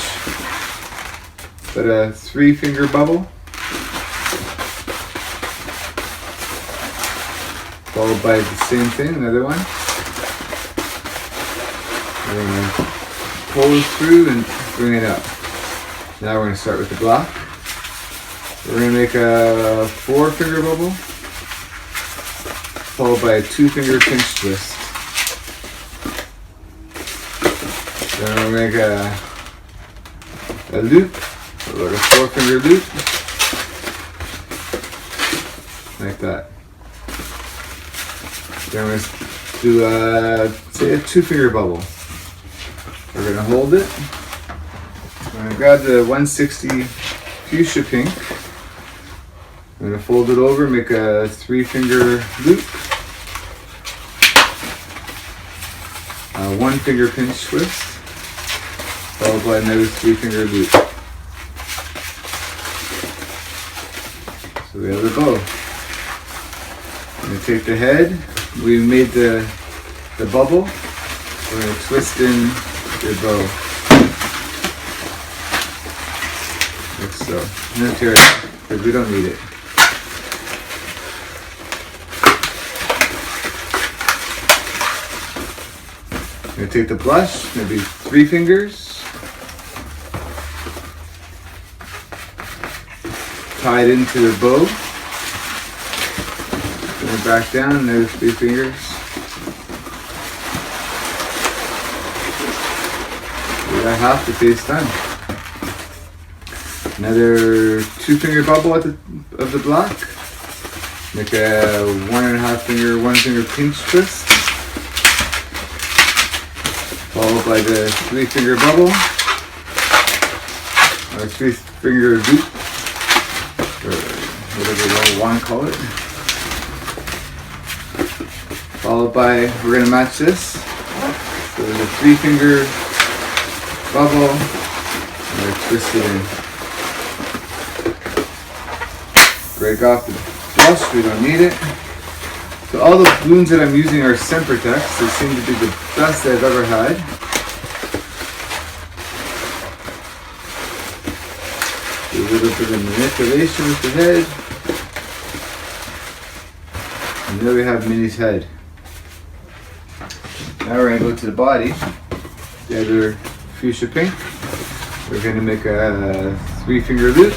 Put a 3-finger bubble. Followed by the same thing, another one. We're going to pull it through and bring it up. Now we're going to start with the black. We're going to make a 4-finger bubble, followed by a 2-finger pinch twist. Then we'll make a loop, like a 4-finger loop, like that. Then we're going to do say a 2-finger bubble. We're going to hold it. I'm going to grab the 160 fuchsia pink. I'm going to fold it over, make a 3-finger loop, a 1-finger pinch twist, followed by another 3-finger loop. So we have the bow. I'm going to take the head. We made the bubble. We're going to twist in your bow. Like so. I'm going to tear it because we don't need it. I'm going to take the blush, maybe 3 fingers. Tie it into the bow. Bring it back down, another 3 fingers. We got half the face done. Another 2-finger bubble of the black. Make a 1.5 finger, 1-finger pinch twist. Followed by the 3-finger bubble. Or 3-finger loop. Or whatever you want to call it. Followed by, we're going to match this. So the 3-finger bubble, and I twist it in. Break off the flush, we don't need it. So all the balloons that I'm using are Sempertex. They seem to be the best I've ever had. Do a little bit of manipulation with the head. And there we have Minnie's head. Now we're going to go to the body. The other fuchsia pink. We're going to make a 3-finger loop.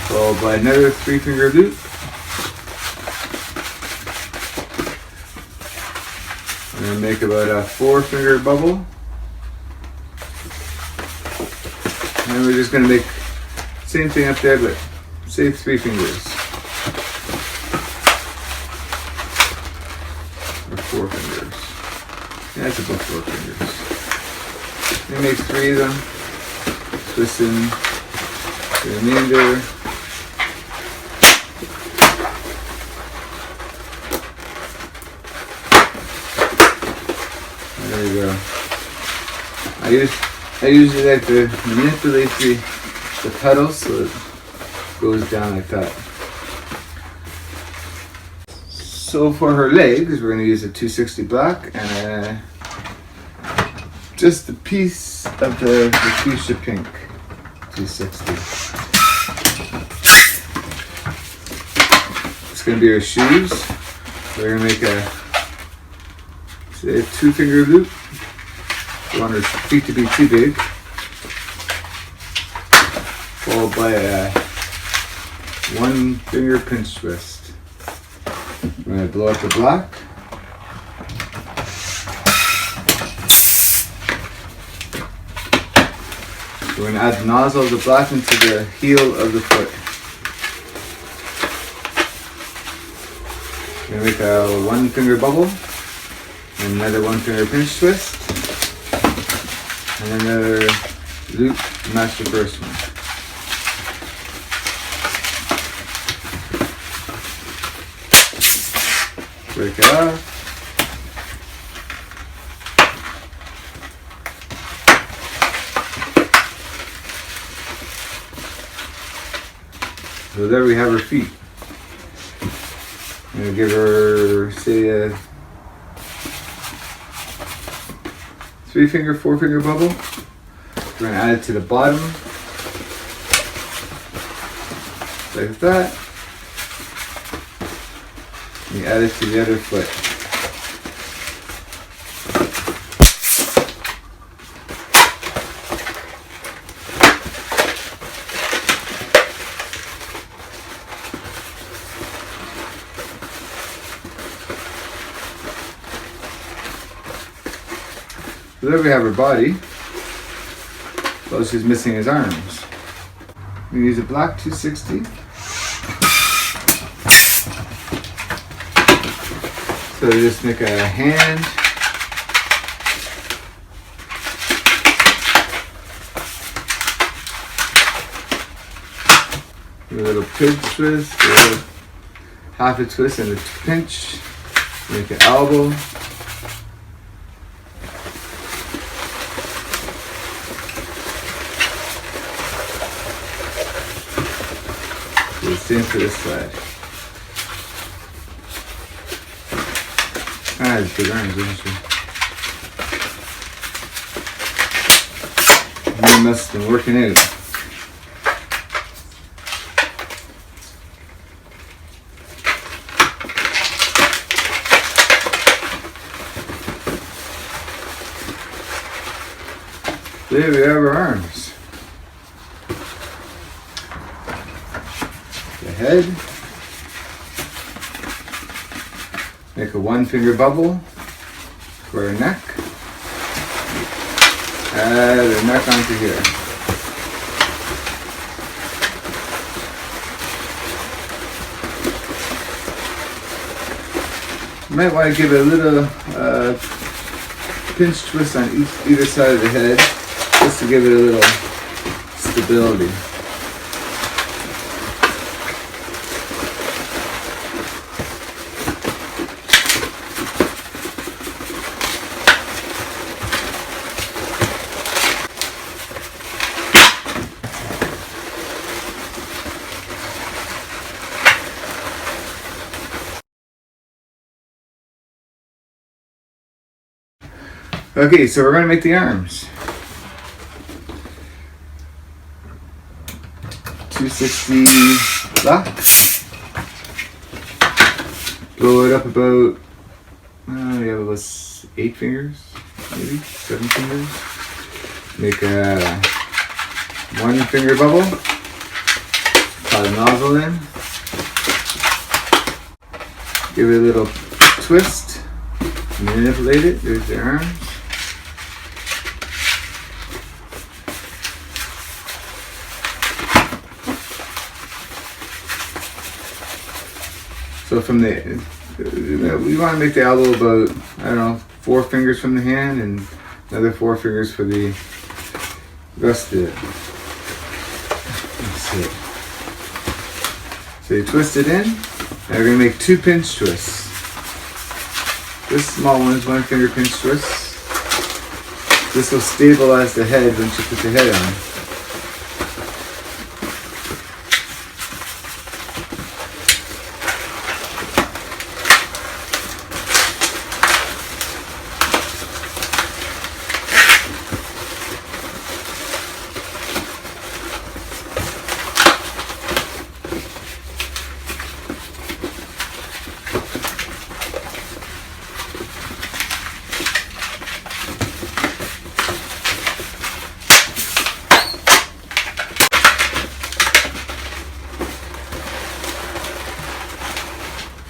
Followed by another 3-finger loop. I'm going to make about a 4-finger bubble. And we're just going to make the same thing up there, but say 3 fingers. Or 4 fingers. Yeah, it's about 4 fingers. We make 3 of them. Twist in the remainder. There you go. I usually like to manipulate the petals so it goes down like that. So for her legs, we're going to use a 260 black and just a piece of the fuchsia pink 260. It's going to be her shoes. We're going to make a 2-finger loop. You want her feet to be too big. Followed by a 1-finger pinch twist. We're going to blow up the black. We're going to add the nozzle of the black into the heel of the foot. We're going to make a 1-finger bubble. And another 1-finger pinch twist. And another loop to match the first one. Break it off. So there we have her feet. I'm going to give her, say, a 3-finger, 4-finger bubble. We're going to add it to the bottom, like that. And you add it to the other foot. So there we have her body. Well, she's missing his arms. We use a black 260. So we just make a hand. A little pinch twist, a little half a twist and a pinch. Make an elbow. Same for this side. Ah, it's big arms, isn't she? You must have been working out. There we have our arms. Head. Make a 1-finger bubble for her neck. Add her neck onto here. You might want to give it a little pinch twist on either side of the head just to give it a little stability. Okay, so we're going to make the arms. 260 lock. Go it up about, we have about 8 fingers, maybe 7 fingers. Make a 1 finger bubble. Tie the nozzle in. Give it a little twist. Manipulate it. There's the arms. So from the, we want to make the elbow about, I don't know, 4 fingers from the hand and another 4 fingers for the rest of it. That's it. So you twist it in, and we're going to make 2 pinch twists. This small one is 1 finger pinch twist. This will stabilize the head once you put the head on.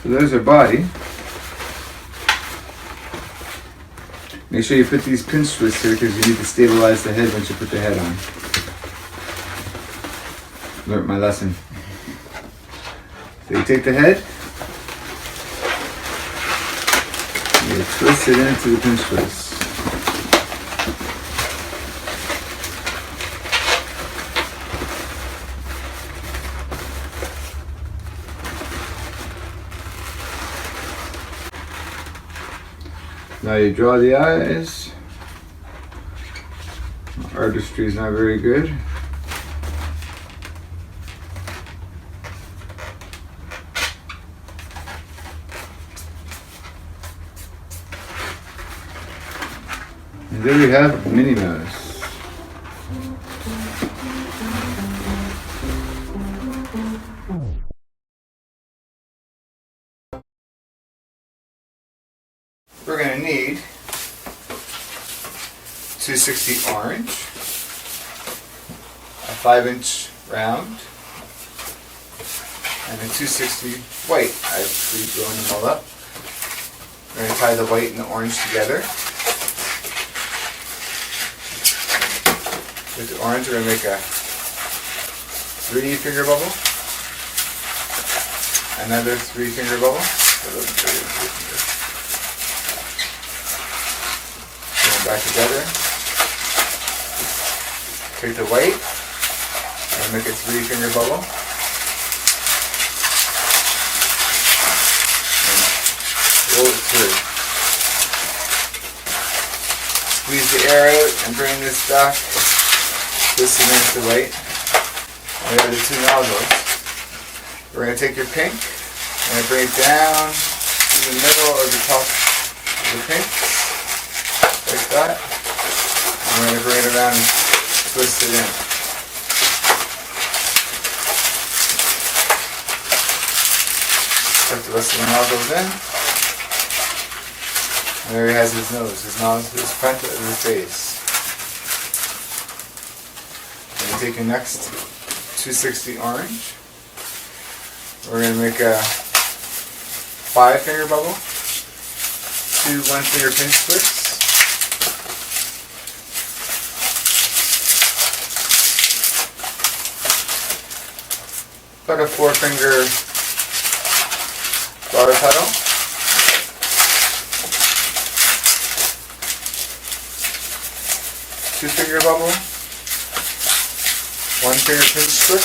So there's her body. Make sure you put these pinch twists here because you need to stabilize the head once you put the head on. Learned my lesson. So you take the head, and you twist it into the pinch twist. Now you draw the eyes. Artistry is not very good. And there we have Minnie Mouse. We're going to need 260 orange, a 5-inch round, and a 260 white. I've pre-blown them all up. We're going to tie the white and the orange together. With the orange, we're going to make a 3-finger bubble, another 3-finger bubble. Back together. Take the white and make a 3-finger bubble. And roll it through. Squeeze the air out and bring this back. Twist it into the white. And we have the 2 nozzles. We're going to take your pink and bring it down to the middle or the top of the pink. Like that. I'm going to bring it around and twist it in. Put the rest of the nozzles in. And there he has his nose. His nose is front of his face. I'm going to take your next 260 orange. We're going to make a 5-finger bubble. 2 1-finger pinch twists. About a 4-finger flower petal. Two-finger bubble. 1-finger pinch twist.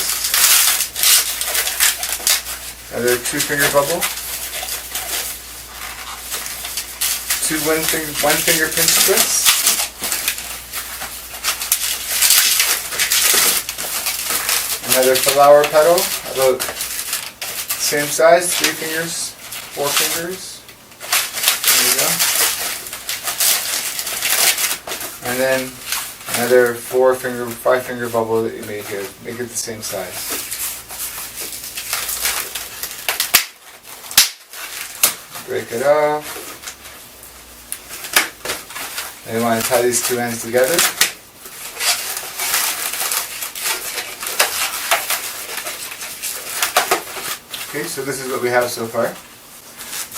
Another 2-finger bubble. 2 1-finger pinch twists. Another flower petal, about same size, 3 fingers, 4 fingers. There we go. And then another 5 finger bubble that you made here. Make it the same size. Break it off. And you want to tie these two ends together. Okay, so this is what we have so far.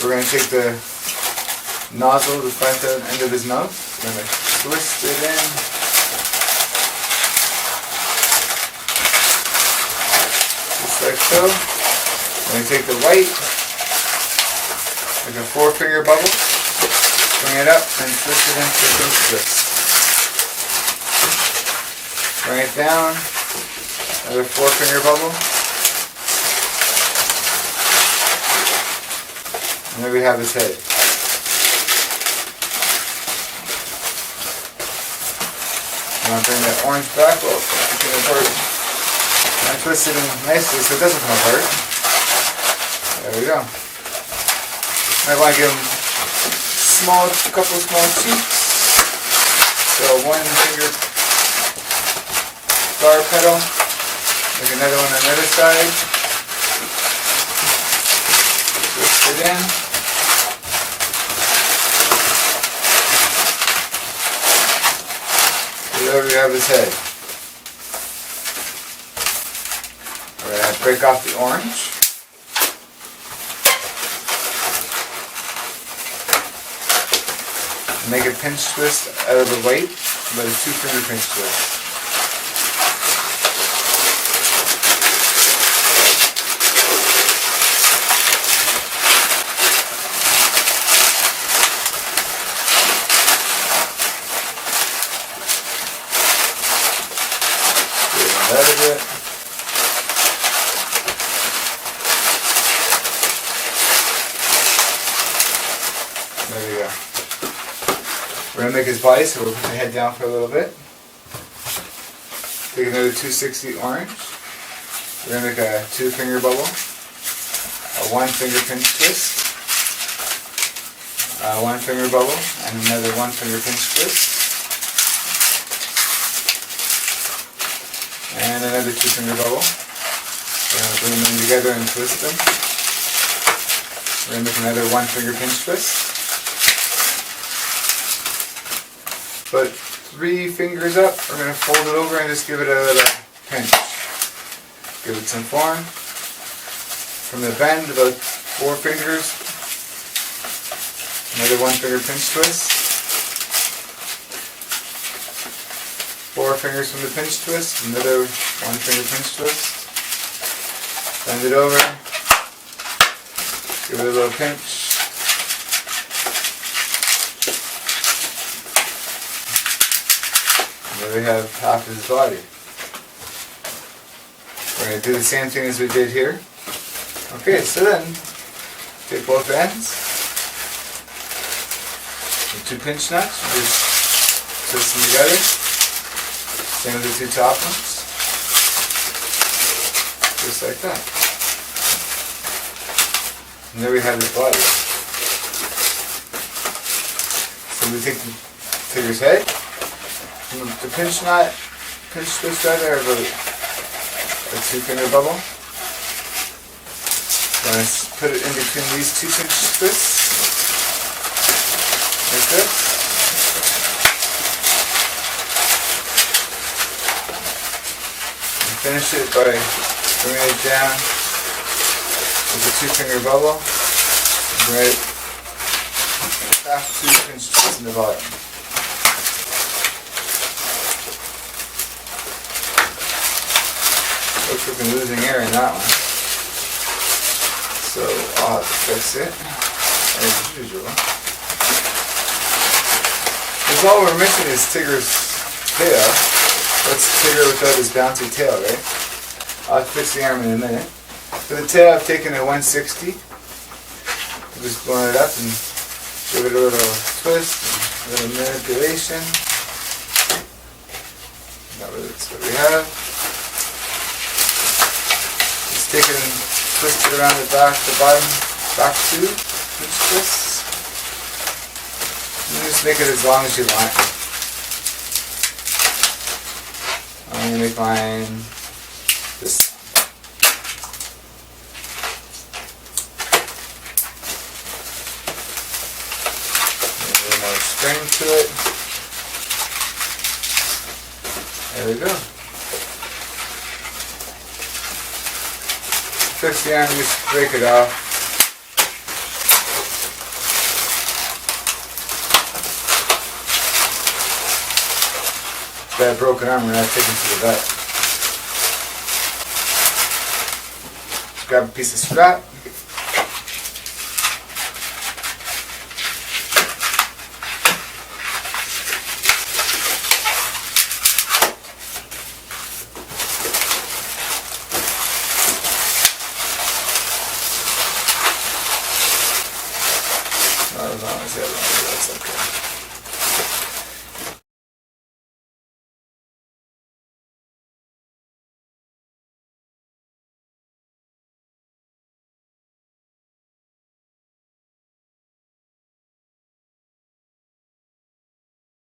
We're going to take the nozzle, the front end of his mouth. We're going to twist it in. Just like so. We're going to take the white, like a 4 finger bubble, bring it up and twist it into a pinch twist. Bring it down, another 4 finger bubble. And there we have his head. I'm going to bring that orange back. Oh, it's going to apart. And twist it in nicely so it doesn't come apart. There we go. I want to give him a couple of small cheeks. So 1 finger star petal. Make another one on the other side. Twist it in. There we have his head. We're going to break off the orange. Make a pinch twist out of the white, but a 2 finger pinch twist. Get out of it. There we go. We're going to make his body, so we'll put the head down for a little bit. Take another 260 orange. We're going to make a 2 finger bubble, a 1 finger pinch twist, a 1 finger bubble, and another 1 finger pinch twist, and another 2 finger bubble. We're going to bring them together and twist them. We're going to make another 1 finger pinch twist. Put 3 fingers up, we're going to fold it over and just give it a little pinch. Give it some form. From the bend, about 4 fingers. Another 1 finger pinch twist. 4 fingers from the pinch twist, another 1 finger pinch twist. Bend it over. Give it a little pinch. There we have half his body. We're going to do the same thing as we did here. Okay, so then, take both ends. The 2 pinch nuts, just twist them together. Same with the 2 top ones. Just like that. And there we have his body. So we take the tiger's head. The pinch twist right there, about a 2 finger bubble. Then I put it in between these 2 pinch twists, like this. And finish it by bringing it down with a 2 finger bubble. Right, half 2 pinch twists in the bottom. Looks like I'm losing air in that one. So I'll have to fix it, as usual. Because all we're missing is Tigger's tail. That's Tigger without his bouncy tail, right? I'll have to fix the arm in a minute. For the tail, I've taken a 160. I'm just blowing it up and give it a little twist, a little manipulation. That's what we have. Take it and twist it around the back, the bottom, back 2 pinch twists. And just make it as long as you want. I'm going to find this. A little more string to it. There we go. Fix the end, just break it off. That broken arm, we're going to take it to the vet. Just grab a piece of strap.